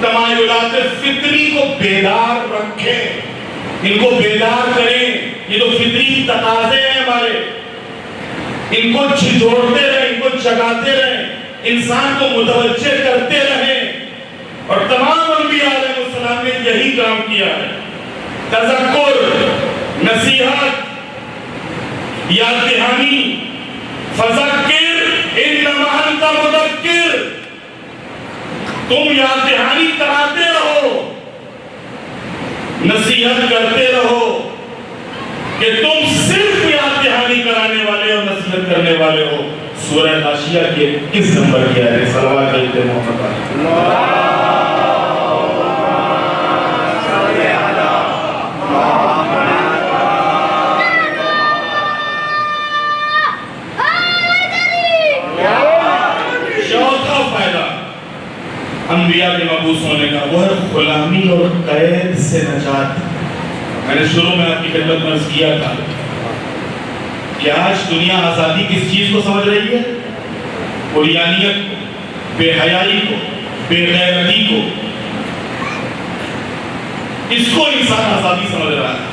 تمایلات فطری کو بیدار رکھے، ان کو بیدار کریں. یہ تو فطری تقاضے ہیں ہمارے، ان کو جھنجھوڑتے رہیں، ان کو جگاتے رہیں، انسان کو متوجہ کرتے رہیں. اور تمام انبیاء علیہ السلام نے یہی کام کیا ہے. تذکر، نصیحت، یاد دہانی، فذکر انما انت مذکر، تم یاد دہانی کراتے رہو، نصیحت کرتے رہو، کہ تم صرف یاد دہانی کرانے والے اور نصیحت کرنے والے ہو. سورہ غاشیہ کے کس نمبر کی آیت ہے؟ صلوات علی محمد علیہ. انبیاء کے مبعوث ہونے کا وہ ہے غلامی اور قید سے نجات. میں نے شروع میں آپ کی خدمت میں عرض کیا تھا کہ آج دنیا آزادی کس چیز کو سمجھ رہی ہے؟ عریانیت کو، بے حیائی کو، بے غیرتی کو. اس کو انسان آزادی سمجھ رہا ہے.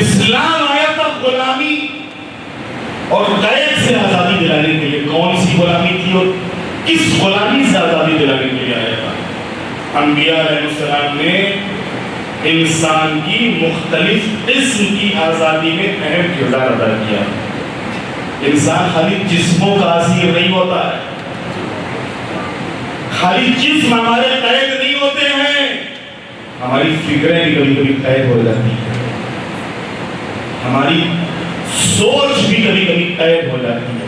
اسلام آیا تھا غلامی اور قید سے آزادی دلانے کے لیے. کون سی غلامی تھی اور کس غلامی سے آزادی دلانے کے لیے آیا تھا؟ انبیاء علیہ السلام نے انسان کی مختلف قسم کی آزادی میں اہم کردار ادا کیا. انسان خالی جسموں کا اسیر نہیں ہوتا ہے، خالی جسم ہمارے قید نہیں ہوتے ہیں، ہماری فکریں بھی کبھی کبھی قید ہو جاتی ہیں، ہماری سوچ بھی کبھی کبھی قید ہو جاتی ہے.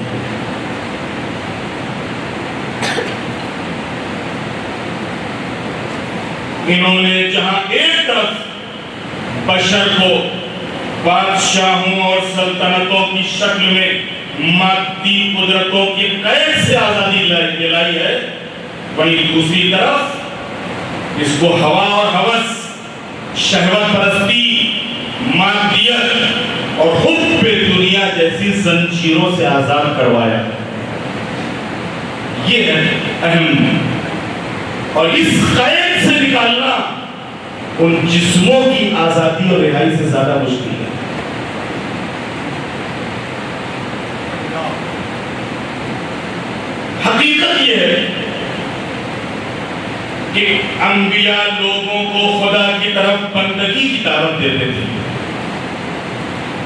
انہوں نے جہاں ایک طرف بشر کو بادشاہوں اور سلطنتوں کی شکل میں مادی قدرتوں کی قید سے آزادی دلائی ہے، وہیں دوسری طرف اس کو ہوا اور ہوس، شہوت پرستی، مادیت اور حب دنیا جیسی زنجیروں سے آزاد کروایا. یہ ہے اہم. اور اس قید سے نکالنا ان جسموں کی آزادی اور رہائی سے زیادہ مشکل ہے. حقیقت یہ ہے کہ انبیاء لوگوں کو خدا کی طرف بندگی کی دعوت دیتے تھے،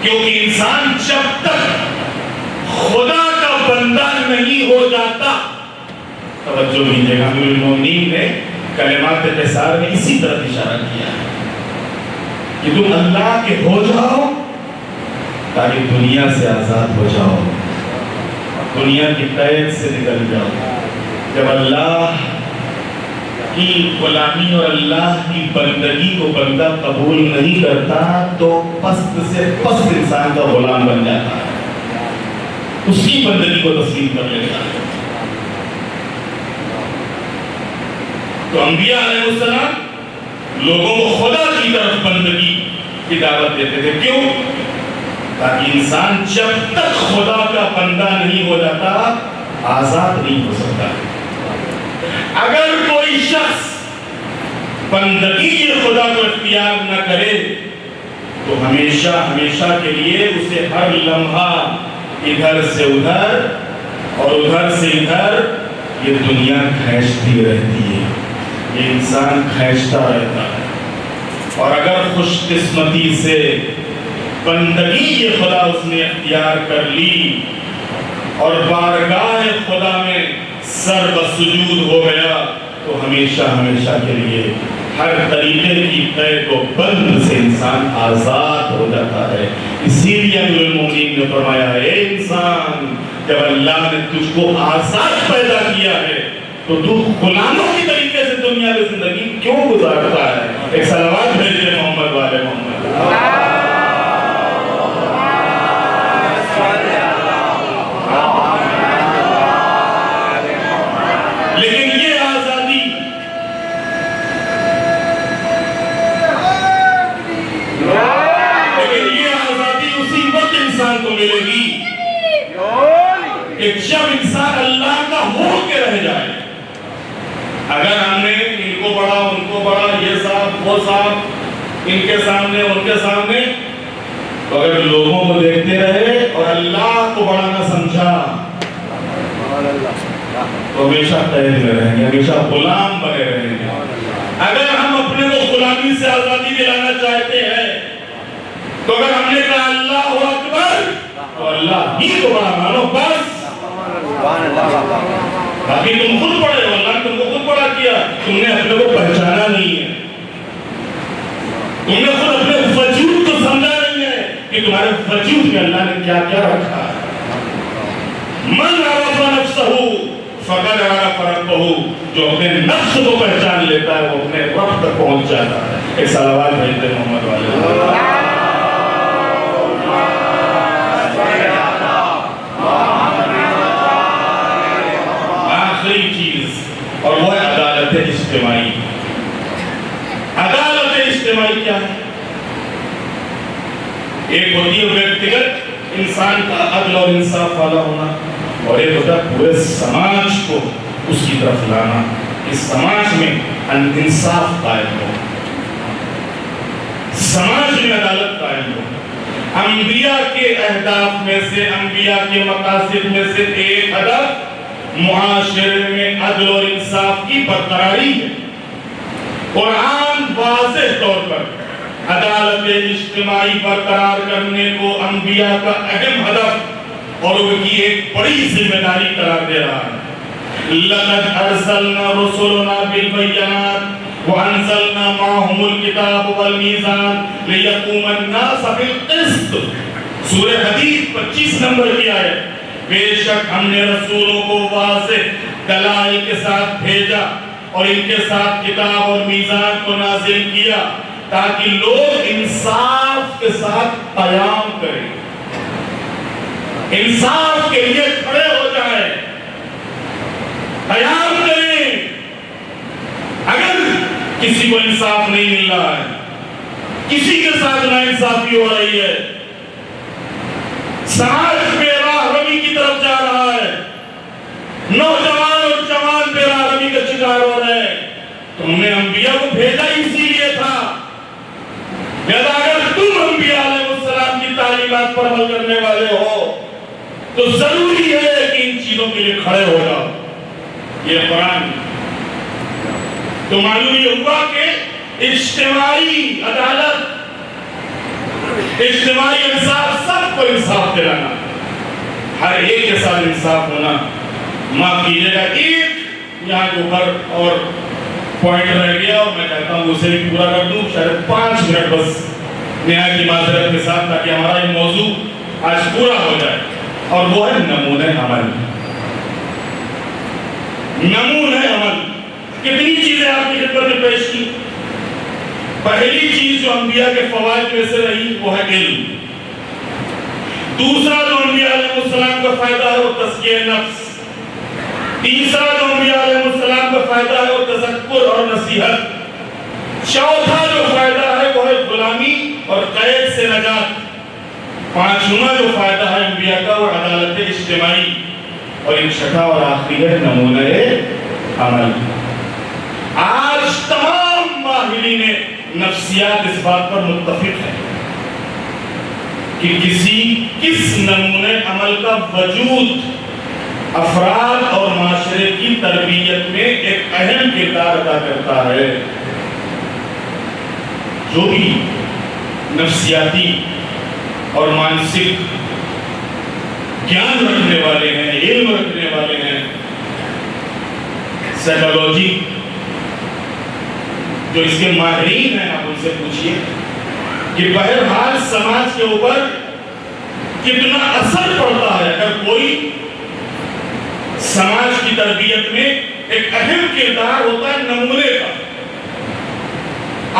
کیونکہ انسان جب تک خدا کا بندہ نہیں ہو جاتا. توجہ دیجیے گا، امیر المومنین نے کلمات قصار میں اسی طرف اشارہ کیا ہے کہ تم اللہ کے ہو جاؤ تاکہ دنیا سے آزاد ہو جاؤ، دنیا کی قید سے نکل جاؤ. جب اللہ کی غلامی اور اللہ کی بندگی کو بندہ قبول نہیں کرتا تو پست سے پست انسان کا غلام بن جاتا ہے، اس کی بندگی کو تسلیم کر لیتا ہے. تو انبیاء علیہ السلام لوگوں کو خدا کی طرف بندگی کی دعوت دیتے تھے. کیوں؟ تاکہ انسان جب تک خدا کا بندہ نہیں ہو جاتا آزاد نہیں ہو سکتا. اگر کوئی شخص بندگی خدا کو اختیار نہ کرے تو ہمیشہ ہمیشہ کے لیے اسے ہر لمحہ ادھر سے ادھر اور ادھر سے ادھر یہ دنیا کھینچتی رہتی ہے، یہ انسان کھینچتا رہتا ہے. اور اگر خوش قسمتی سے بندگی یہ خدا اس نے اختیار کر لی اور بارگاہ خدا میں سر بسجود ہو گیا تو ہمیشہ ہمیشہ کے لیے ہر طریقے کی قید و بند سے انسان آزاد ہو جاتا ہے. اسی لیے امیر المومنین نے فرمایا ہے اے انسان، جب اللہ نے تجھ کو آزاد پیدا کیا ہے تو تو غلاموں کی طریقے سے دنیا میں زندگی کیوں گزارتا ہے؟ ایک صلوات بھیجئے محمد والے محمد. لیکن یہ آزادی اسی وقت انسان کو ملے گی کہ جب انسان اللہ کا ہو کے رہ جائے. اگر ہم نے ان کو بڑا ان کو بڑا، یہ صاحب وہ صاحب، ان کے سامنے ان کے سامنے، تو اگر لوگوں کو دیکھتے رہے اور اللہ کو بڑا نہ سمجھا تو ہمیشہ قید میں رہیں گے، ہمیشہ غلام بنے رہیں گے. اگر ہم اپنے کو غلامی سے آزادی دلانا چاہتے ہیں تو اگر ہم نے کہا اللہ اکبر تو اللہ ہی کو بڑا مانو بس. باقی تم خود پڑھے ہو، اللہ نے تم کو خود بڑا کیا، تم نے اپنے کو پہچانا نہیں ہے. تم نے خود اپنے وجود کو سمجھا نہیں ہے کہ تمہارے وجود میں اللہ نے کیا کیا رکھا ہے. من عرف نفسہ فقد عرف ربہ. جو اپنے نفس کو پہچان لیتا ہے وہ اپنے رب تک پہنچ جاتا ہے. ایک صلوات بھیجتے محمد والے. آخری چیز اور وہ ہے عدالت اجتماعی. عدالت اجتماعی کیا ہے؟ ایک ہوتی ہے ویکتیگت انسان کا عدل اور انصاف والا ہونا، اور ایک ہوتا ہے پورے سماج کو اس کی طرف لانا، اس سماج میں انصاف قائم ہو، سماج میں عدالت قائم ہو. انبیاء کے اہداف میں سے، انبیاء کے مقاصد میں سے ایک ہدف معاشرے میں عدل اور انصاف کی برقراری ہے. قرآن واضح طور پر عدالت اجتماعی برقرار کرنے کو انبیاء کا اہم ہدف اور ان کی ایک بڑی ذمہ داری قرار دے رہا ہے. لَقَدْ أَرْسَلْنَا رُسُلَنَا بِالْبَيِّنَاتِ وَأَنزَلْنَا مَعَهُمُ الْكِتَابَ وَالْمِيزَانَ لِيَقُومَ النَّاسُ بِالْقِسْطِ. سورہ حدید 25 نمبر کی آیت. بے شک ہم نے رسولوں کو واضح دلائل کے ساتھ بھیجا اور ان کے ساتھ کتاب اور میزان کو نازل کیا تاکہ لوگ انصاف کے ساتھ قیام کریں، انصاف کے لیے کھڑے ہو جائیں، قیام کریں. اگر کسی کو انصاف نہیں مل رہا ہے، کسی کے ساتھ ناانصافی ہو رہی ہے، سماج بے راہ روی کی طرف جا رہا ہے، نوجوان اور جوان بے راہ روی کا شکار ہو رہے ہیں، تو ہم نے انبیاء کو بھیجا اسی لیے تھا. لہذا اگر تم انبیاء علیہ السلام کی تعلیمات پر عمل کرنے والے ہو تو ضروری ہے کہ ان چیزوں کے لیے کھڑے ہو جاؤ. یہ قرآن تو معلوم یہ ہوا کہ اجتماعی عدالت، اجتماعی انصاف، سب کو انصاف دلانا، ہر ایک کے ساتھ انصاف ہونا. معاف کیجیے گا، ایک یہاں کے اوپر اور پوائنٹ رہ گیا اور میں چاہتا ہوں اسے بھی پورا کر دوں، شاید 5 منٹ بس نہایت کی معذرت کے ساتھ، تاکہ ہمارا یہ موضوع آج پورا ہو جائے. اور وہ ہے نمونہ عمل. نمونہ عمل. کتنی چیزیں آپ کی خدمت میں پیش کی. پہلی چیز جو انبیاء کے فوائد میں سے رہی وہ ہے علم. دوسرا جو انبیاء علیہ السلام کا فائدہ ہے وہ تزکیہ نفس. تیسرا جو انبیاء علیہ السلام کا فائدہ ہے وہ تذکر اور نصیحت. چوتھا جو فائدہ ہے وہ ہے غلامی اور قید سے نجات. پانچواں جو فائدہ ہے انبیاء کا وہ عدالت اجتماعی. اور ان چھٹا اور آخری ہے نمونہ عمل. آج تمام ماہرین نفسیات اس بات پر متفق ہیں کہ کس نمونہ عمل کا وجود افراد اور معاشرے کی تربیت میں ایک اہم کردار ادا کرتا ہے. جو بھی نفسیاتی اور مانسک گیان رکھنے والے ہیں، علم رکھنے والے ہیں، سائیکالوجی جو اس کے ماہرین ہیں، آپ ان سے پوچھئے کہ بہرحال سماج کے اوپر کتنا اثر پڑتا ہے اگر کوئی سماج کی تربیت میں ایک اہم کردار ہوتا ہے نمونے کا،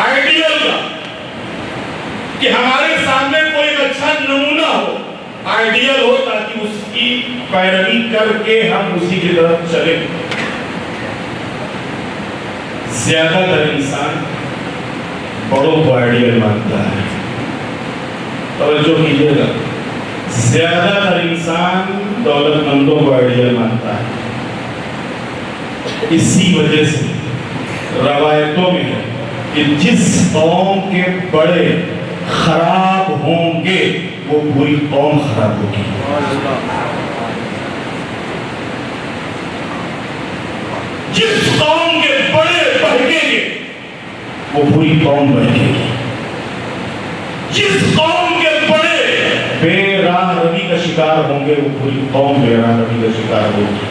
آئیڈیل کا، کہ ہمارے سامنے کوئی ایک اچھا نمونہ ہو، آئیڈیل ہو، تاکہ اس کی پیروی کر کے ہم اسی کی طرف چلیں. زیادہ تر انسان بڑوں کو آئیڈیل مانتا ہے. توجہ کیجیے گا، زیادہ تر انسان دولت مندوں کو آئیڈیل مانتا ہے. اسی وجہ سے روایتوں میں ہے کہ جس قوم کے بڑے خراب ہوں گے وہ پوری قوم خراب ہوگی. جس قوم کے بڑے بہکیں گے وہ پوری قوم بہکے گی. جس قوم کے بڑے بے راہ روی کا شکار ہوں گے وہ پوری قوم بے راہ روی کا شکار ہوگی.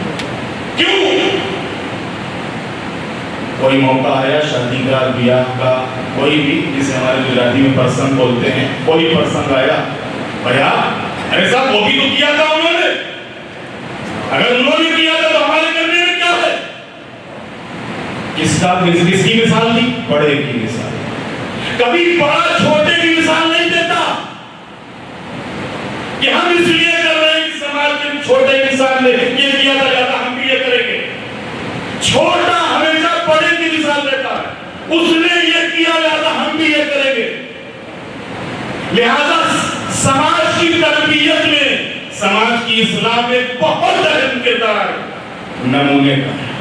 کیوں؟ کوئی موقع آیا شادی کا بیاہ کا کوئی بھی جسے ہمارے گجراتی میں پرسنگ بولتے ہیں، کوئی پرسنگ آیا، بھیا ارے صاحب وہ بھی تو کیا تھا انہوں نے، اگر انہوں نے کیا تھا تو ہمارے کرنے میں کیا ہے؟ کس کی مثال دی؟ بڑے کی مثال. کبھی بڑا چھوٹے کی مثال نہیں دیتا کہ ہم اس لیے کر رہے ہیں کہ سماج کے چھوٹے انسان نے یہ کیا تھا لہذا ہم بھی یہ کریں گے. چھوٹا ہمیشہ بڑے کی مثال دیتا ہے، اس نے یہ کیا لہذا ہم بھی یہ کریں گے. لہذا سماج کی تربیت میں، سماج کی اصلاح میں بہت اہم کردار نمونے کا ہے.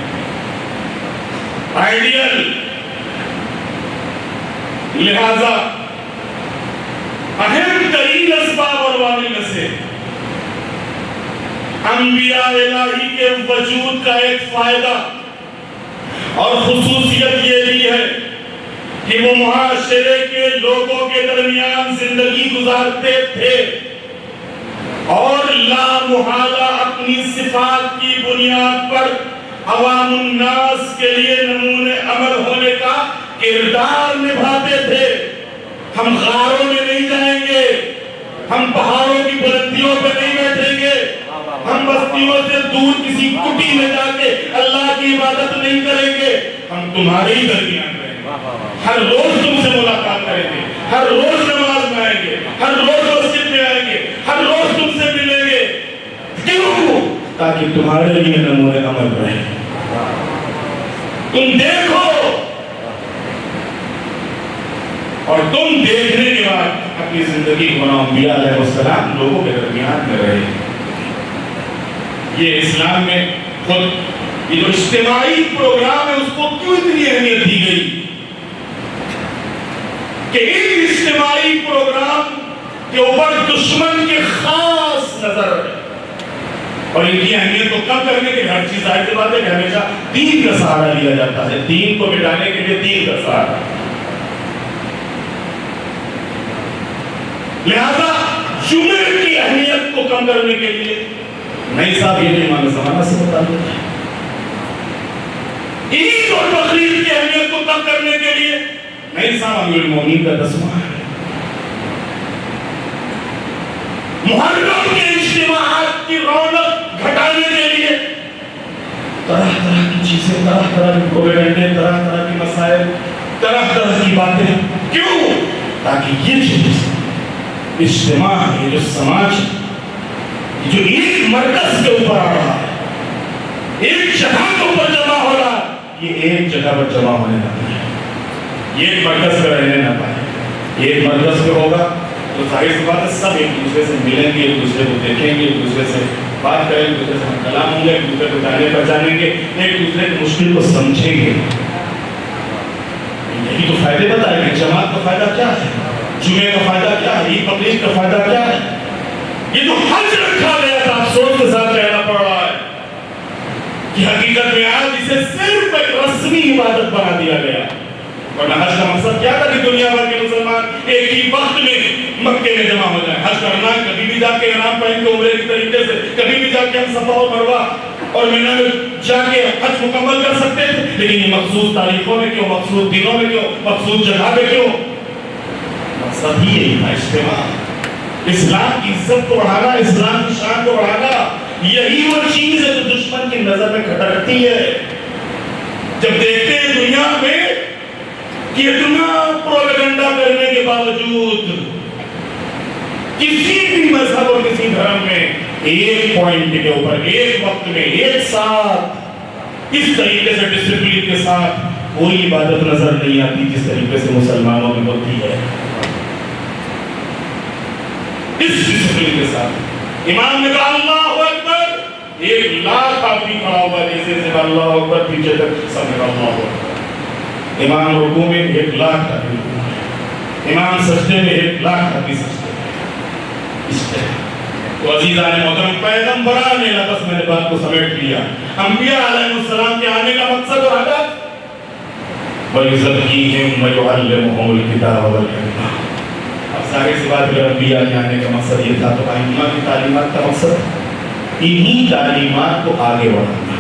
آئیڈیل. لہذا اہم ترین اسباب اور عوامل میں سے انبیاء الہی کے وجود کا ایک فائدہ اور خصوصیت یہ بھی ہے کہ وہ معاشرے کے لوگوں کے درمیان زندگی گزارتے تھے اور لا محالہ اپنی صفات کی بنیاد پر عوام الناس کے لیے نمونِ عمل ہونے کا کردار نبھاتے تھے. ہم غاروں میں نہیں جائیں گے، ہم پہاڑوں کی بلندیوں پہ نہیں بیٹھیں گے، ہم بستیوں سے دور کسی کٹی میں جا کے اللہ کی عبادت نہیں کریں گے، ہم تمہارے ہی درمیان رہیں گے. ہر روز تم سے ملاقات کریں گے، ہر روز نماز میں آئیں گے، ہر روز مسجد میں آئیں گے، ہر روز تم سے ملیں گے. کیوں؟ تاکہ تمہارے لیے نمونِ عمل رہے. تم دیکھو اور تم دیکھنے کے بعد اپنی زندگی بناؤ. انبیاء علیہ السلام لوگوں کے درمیان میں رہے. یہ اسلام میں خود یہ جو اجتماعی پروگرام ہے اس کو کیوں اتنی اہمیت دی گئی کہ ایک اجتماعی پروگرام کے اوپر دشمن کے خاص نظر ہے اور ان کی اہمیت کو کم کرنے کے ہر چیز ظاہر سی بات ہے کہ ہمیشہ دین کا سہارا لیا جاتا ہے. دین کو مٹانے کے لیے دین کا سہارا. لہذا جمعے کی اہمیت کو کم کرنے کے لیے نہیں صاحب یہ امام زمانہ سے متعلق ہے. عید اور بقرعید کی اہمیت کو کم کرنے کے لیے نہیں صاحب امیر المومنین کا دسواں ہے. محرم کے اجتماعات کی رونق گھٹانے کے لیے طرح طرح کی چیزیں، طرح طرح کے پروپیگنڈے، طرح طرح کے مسائل، طرح طرح کی باتیں. کیوں؟ تاکہ یہ چیز اجتماع ہے، جو سماج جو ایک مرکز کے اوپر آ رہا ہے، ایک جگہ کے اوپر جمع ہو رہا ہے، یہ ایک جگہ پر جمع ہونے نہ پائے، یہ ایک مرکز پہ رہنے نہ پائے. یہ ایک مرکز پہ ہوگا تو ظاہر سی بات ہے سب ایک دوسرے سے ملیں گے، ایک دوسرے کو دیکھیں گے، ایک دوسرے سے بات کریں گے، ایک دوسرے سے ہم کلام ہوں گے، ایک دوسرے کو جانے پہچانیں گے، ایک دوسرے کی مشکل کو سمجھیں گے. یہی تو فائدے بتائے گے. جماعت کا فائدہ کیا ہے؟ جمعے کا فائدہ کیا ہے؟ عید بقرعید کا فائدہ کیا ہے؟ یہ جو حج رکھا گیا تھا افسوس کے ساتھ کہنا پڑ رہا ہے کہ حقیقت میں آج اسے صرف ایک رسمی عبادت بنا دیا گیا. ورنہ حج کا مقصد کیا تھا کہ دنیا بھر کے مسلمان ایک ہی وقت میں مکے میں جمع ہو جائیں. حج کرنا ہے کبھی بھی جا کے احرام پہن کے عمرے کی طریقے سے، کبھی بھی جا کے ہم صفا اور مروہ اور مینا میں جا کے حج مکمل کر سکتے تھے. لیکن یہ مخصوص تاریخوں میں کیوں، مخصوص دنوں میں کیوں، مخصوص جگہ پہ کیوں؟ مقصد ہی یہی تھا، اجتماع. اسلام کی عزت کو بڑھانا، اسلام کی شان کو بڑھانا. یہی وہ چیز ہے جو دشمن کی نظر میں کھٹکتی ہے. جب دیکھتے ہیں دنیا میں کہ اتنا پروپیگنڈا کرنے کے باوجود کسی بھی مذہب اور کسی دھرم میں ایک پوائنٹ کے اوپر ایک وقت میں ایک ساتھ اس طریقے سے ڈسپلین کے ساتھ کوئی عبادت نظر نہیں آتی جس طریقے سے مسلمانوں میں ہوتی ہے. اس ڈسپلین کے ساتھ امام نے کہا اللہ اکبر، 1,00,000 آدمی کھڑا ہوا جیسے اللہ اکبر پیچھے تک سب نے اللہ اکبر. امام رکوع میں 1,00,000 آدمی، امام سجدے میں 1,00,000 آدمی سجدے. تو عزیزان محترم، پیغمبران نے بس میں نے بات کو سمیٹ لیا. انبیاء علیہ السلام کے آنے کا مقصد اور ہدف وَيُزَكِّيهِمْ وَيُعَلِّمُهُمُ الْكِتَابَ وَالْحِكْمَةَ. اب ظاہر سی بات ہے انبیاء کے آنے کا مقصد یہ تھا تو ائمہ کی تعلیمات کا مقصد انہی تعلیمات کو آگے بڑھانا.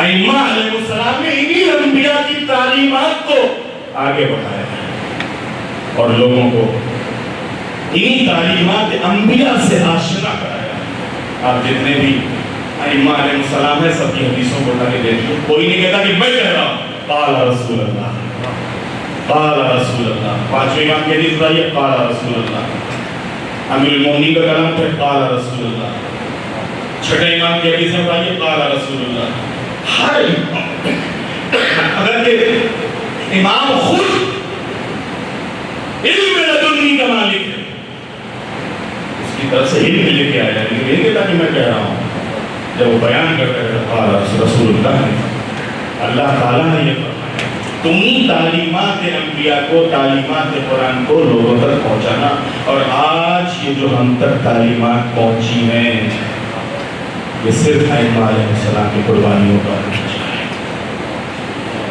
ائمہ علیہ السلام نے انہی انبیاء کی تعلیمات کو آگے بڑھایا ہے اور لوگوں کو انہی تعلیمات انبیاء سے آشنا کرایا۔ آپ جتنے بھی ائمہ علیہ السلام ہیں سب کی حدیثوں کو اٹھا کے دیکھیں، کوئی نہیں کہتا کہ میں کہہ رہا ہوں، قال رسول اللہ، قال رسول اللہ۔ پانچویں امام کی حدیث بتائیے، قال رسول اللہ۔ امیر المومنین کا کلام ہے، قال رسول اللہ۔ چھٹے امام کی حدیث بتائیے، قال رسول اللہ۔ ہر اگر کہ امام خود علم لدنی کا مالک ہے، اس کی طرف سے علم لے کے آیا ہے، لیکن یہ کہتا کہ میں کہہ رہا ہوں، جب وہ بیان کرتا ہے قال رسول اللہ نے، اللہ تعالیٰ نے یہ فرمایا۔ تمہیں تعلیمات انبیاء کو، تعلیمات قرآن کو لوگوں تک پہنچانا، اور آج یہ جو ہم تک تعلیمات پہنچی ہیں یہ صرف ائمہ علیہ السلام کی قربانیوں کا نتیجہ ہے۔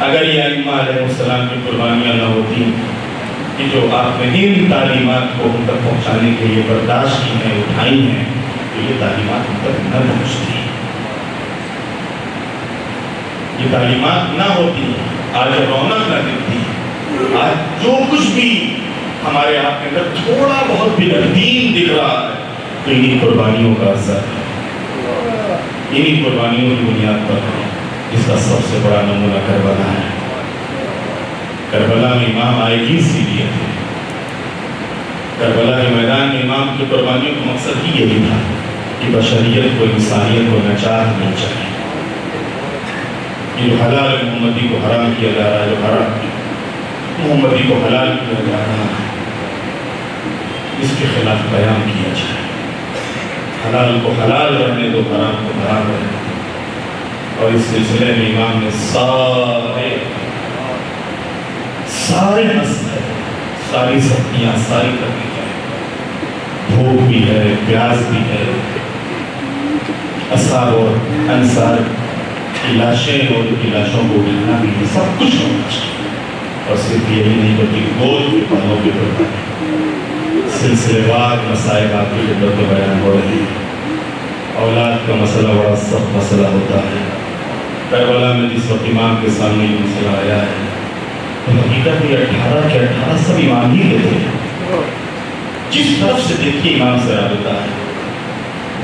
اگر یہ ائمہ علیہ السلام کی قربانیاں نہ ہوتی کہ جو آپ نے ان تعلیمات کو ہم تک پہنچانے کے لیے برداشت کی ہیں، اٹھائی ہیں، تو یہ تعلیمات ہم تک نہ پہنچتی، یہ تعلیمات نہ ہوتی، آج رونق نہ دکھتی، آج جو کچھ بھی ہمارے آپ کے اندر تھوڑا بہت بھی دین دکھ رہا ہے تو انہی قربانیوں کا اثر ہے، انہی قربانیوں کی بنیاد پر ہے، جس کا سب سے بڑا نمونہ کربلا ہے۔ کربلا میں امام آئے گی اسی لیے تھے، کربلا کے میدان میں امام کی قربانیوں کا مقصد ہی یہی تھا کہ بشریت کو، انسانیت کو نجات مل جائے۔ یہ جو حلال محمدی کو حرام کیا جا رہا ہے، جو حرام محمدی کو حلال کیا جا رہا ہے، اس کے خلاف بیان کیا جائے۔ حلال کو حلال رہنے دو، حرام کو حرام رہنے دو۔ اور اس سلسلے میں امام نے سارے مسئلے، ساری سختیاں، ساری تکلیفیں، بھوک بھی ہے، پیاس بھی ہے، اصحاب اور انصار کی لاشیں اور ان کی لاشوں کو اٹھانا بھی ہے، سب کچھ ہونا چاہیے۔ اور صرف یہی نہیں بلکہ گود کے پلوں کے قربانی، سلسلے وار مسائل آپ کی خدمت میں بیان ہو رہی ہے۔ اولاد کا مسئلہ بڑا سخت مسئلہ ہوتا ہے۔ کربلا میں جس وقت امام کے سامنے یہ مسئلہ آیا ہے تو حقیقت میں 18 کے 18 سب امام ہی کے تھے۔ جس طرف سے دیکھیے امام سے رابطہ ہے،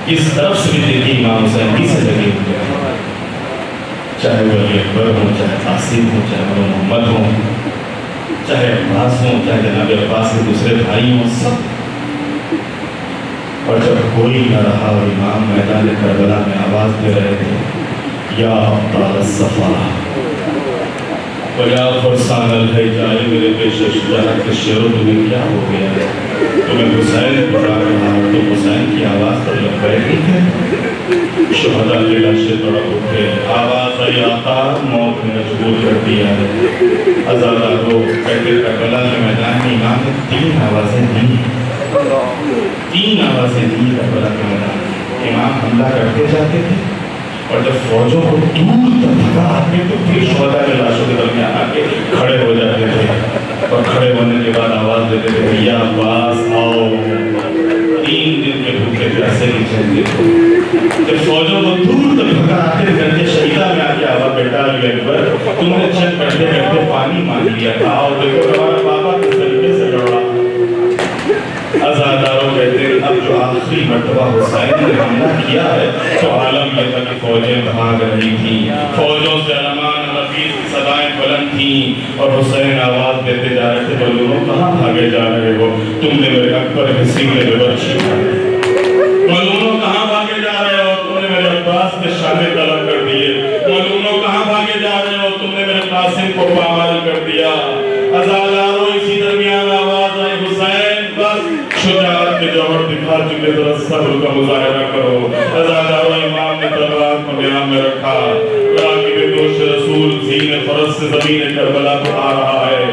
جس طرف سے بھی دیکھیے امام حسین ہی سے لگے ہوئے ہیں، چاہے وہ علی اکبر ہوں، چاہے قاسم ہوں، چاہے وہ محمد ہوں، چاہے عباس ہوں، چاہے جناب عباس کے دوسرے بھائی ہوں، سب۔ اور جب کوئی نہ رہا اور امام میدان کربلا میں آواز دے رہے تھے، یا ابطال الصفا ویا فرسان الحجاج، میرے پیش شجاعت کے شعروں، تمہیں کیا ہو گیا ہے؟ تمہیں حسین پکار رہا ہے، تو حسین کی آواز پر لبیک ہے۔ شہداء کی لاشیں تڑپ اٹھے، آواز آئی آقا، موت نے مجبور کر دیا ہے۔ عزادارو، کہتے کربلا کے میدان میں امام نے 3 آوازیں دی، 3 آوازیں دی کربلا کے میدان میں۔ امام حملہ کرتے جاتے تھے، اور جب فوجوں کو دور تک بھگا آتے تو پھر شہداء کی لاشوں کے درمیان آ کے کھڑے ہو جاتے تھے، اور کھڑے ہونے کے بعد آواز دیتے تھے، یا عباس آؤ، 3 دن کے بھوکے پیاسے نہیں چلتے تھے۔ جب فوجوں کو دور تک بھگا آتے گھنٹے شہیدہ میں آ کے آواز بیٹا علی اکبر، تم نے چند کرتے کرتے پانی مانگ لیا تھا، اور دیکھو ہمارا بابا کس طریقے سے لڑا۔ عزاداروں کہتے ہیں اب جو آخری مرتبہ حسین نے حملہ کیا ہے تو عالم یہ تھا کہ فوجیں بھاگ رہی تھیں، فوجوں سے علمان رفیق کی صدائیں بلند تھیں، اور حسین آواز دیتے جا رہے تھے، ملونوں کہاں بھاگے جا رہے ہو؟ تم نے میرے اکبر کے سینے میں برچھی ماری، ملونوں کہاں بھاگے جا رہے ہو؟ تم نے میرے عباس کے شانے طلب کر دیے، ملونوں کہاں بھاگے جا رہے ہو؟ تم نے میرے قاسم کو پامال کر دیا۔ عزاداروں اسی درمیان آواز آئی، حسین بس، شجاعت کے جوہر دکھا چکے، ذرا صبر کا مظاہرہ کرو۔ عزاداروں امام نے تلوار کو نیام میں رکھا، راکب دوش رسول زین فرس سے زمین کربلا کو آ رہا ہے۔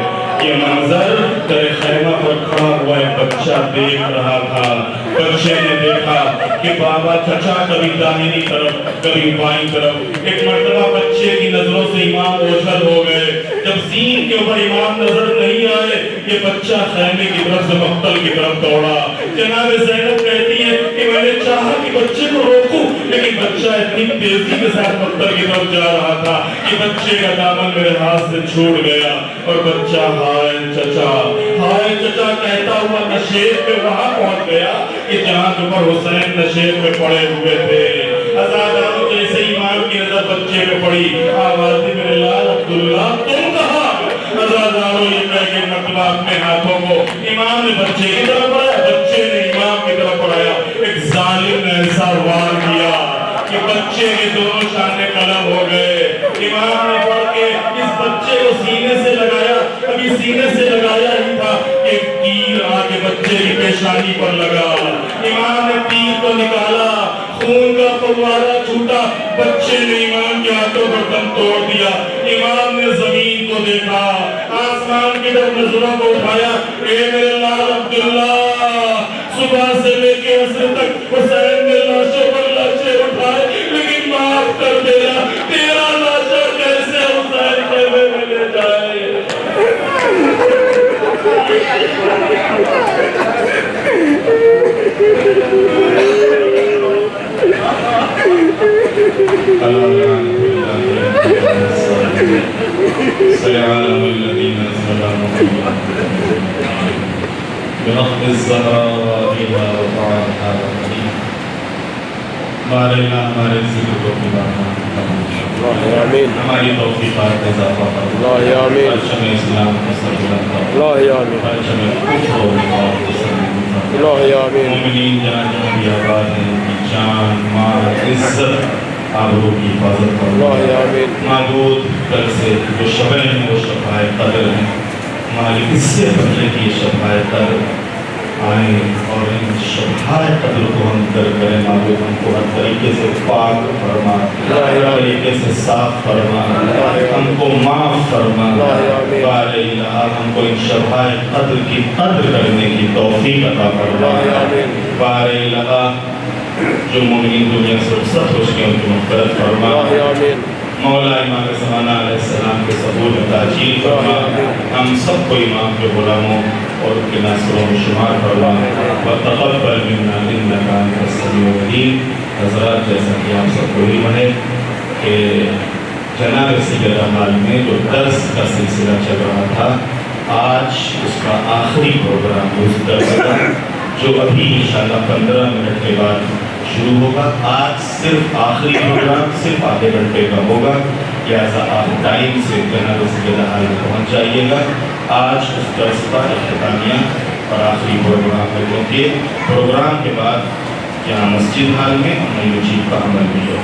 یہ منظر در خیمہ پر کھڑا ہوا ایک بچہ دیکھ رہا تھا۔ بچے نے دیکھا کہ بابا چچا کبھی داہنی طرف کبھی بائیں طرف، ایک مرتبہ بچے کی نظروں سے امام اوجھل ہو گئے۔ جب زین کے اوپر امام نظر نہیں آئے، یہ بچہ خیمے کی طرف سے مقتل کی طرف دوڑا۔ جناب زینب کہتی ہے کہ میں نے چاہا کہ بچے کو روکوں، لیکن بچہ اتنی تیزی کے ساتھ پتھر کی طرف جا رہا تھا کہ بچے کا دامن میرے ہاتھ سے چھوٹ گیا اور بچہ ہائے چچا کہتا ہوا نشیب پہ وہاں پہنچ گیا کہ جہاں پر حسین نشیب پہ پڑے ہوئے تھے۔ عزاداروں جیسے امام کی نظر بچے پہ پڑی، آواز دی میرے لال عبداللہ تم کہاں؟ عزاداروں یہ کہہ کے مرتبہ اپنے ہاتھوں کو امام نے بچے کی طرف پڑھایا، بچے نے امام کی طرف پڑھایا۔ ایک ظالم نے ایسا وار کیا کہ بچے کے دونوں شانے قلم ہو گئے۔ امام نے پڑھ کے اس بچے کو سینے سے لگایا، ابھی سینے سے لگایا ہی تھا کہ تیر آ کے بچے کی پیشانی پر لگا۔ امام نے تیر کو نکالا، خون کا فوارہ چھوٹا، بچے نے امام کے ہاتھوں پر دم توڑ دیا۔ امام نے زمین کو دیکھا، آسمان کی طرف نظروں کو اٹھایا، اے میرے لال عبداللہ، صبح سے لے کے عصر تک حسین نے لاشوں پر لاشیں اٹھائے، لیکن معاف کر دینا، تیرا لاشا کیسے حسین خیمے میں لے جائے؟ سيعلم الذين ظلموا برب الزهراء إذا وقعها بارنا ہمارے ذکر کو ہماری توفیقات اضافہ فرما، پرچم اسلام کو سربلند فرما، پرچم کفر و نفاق کو سربلند فرما۔ مومنین جہاں جہاں بھی آباد ہیں ان کی جان، مال، عزت، آبرو کی حفاظت فرما۔ معبود کل سے جو شبیں ہیں وہ شبائے قدر ہیں، مالک اس سے پہلے کی شبائے قدر آئیں اور ان شبائے قدر کو ہم در کریں۔ معبود ہم کو ہر طریقے سے پاک فرما، ہر طریقے سے صاف فرما، ہم کو معاف فرما۔ بار الہ ہم کو ان شبائے قدر کی قدر کرنے کی توفیق عطا فرما۔ بار الہ جو مومنین دنیا سے رخصت ہو چکے ہیں ان کی مغفرت فرما۔ مولا امام زمانہ علیہ السلام کے ثبوت میں تاجیل فرما، ہم سب کو امام کے غلاموں اور ان کے ناصروں میں شمار فرما۔ وتقبل منا انک انت السمیع العلیم۔ حضرات جیسا کہ آپ سب کو علم ہے کہ جناب سید حال میں جو درس کا سلسلہ چل رہا تھا، آج اس کا آخری پروگرام اس درس کا جو ابھی انشاءاللہ 15 منٹ کے بعد شروع ہوگا، آج صرف آخری پروگرام صرف آدھے گھنٹے کا ہوگا، لہٰذا آپ ٹائم سے جناب سید حال میں پہنچ جائیے گا۔ آج اس درس کا اختتامیہ اور آخری پروگرام ہے، کیونکہ پروگرام کے بعد یہاں مسجد حال میں نئی مجید کا عمل بھی ہے۔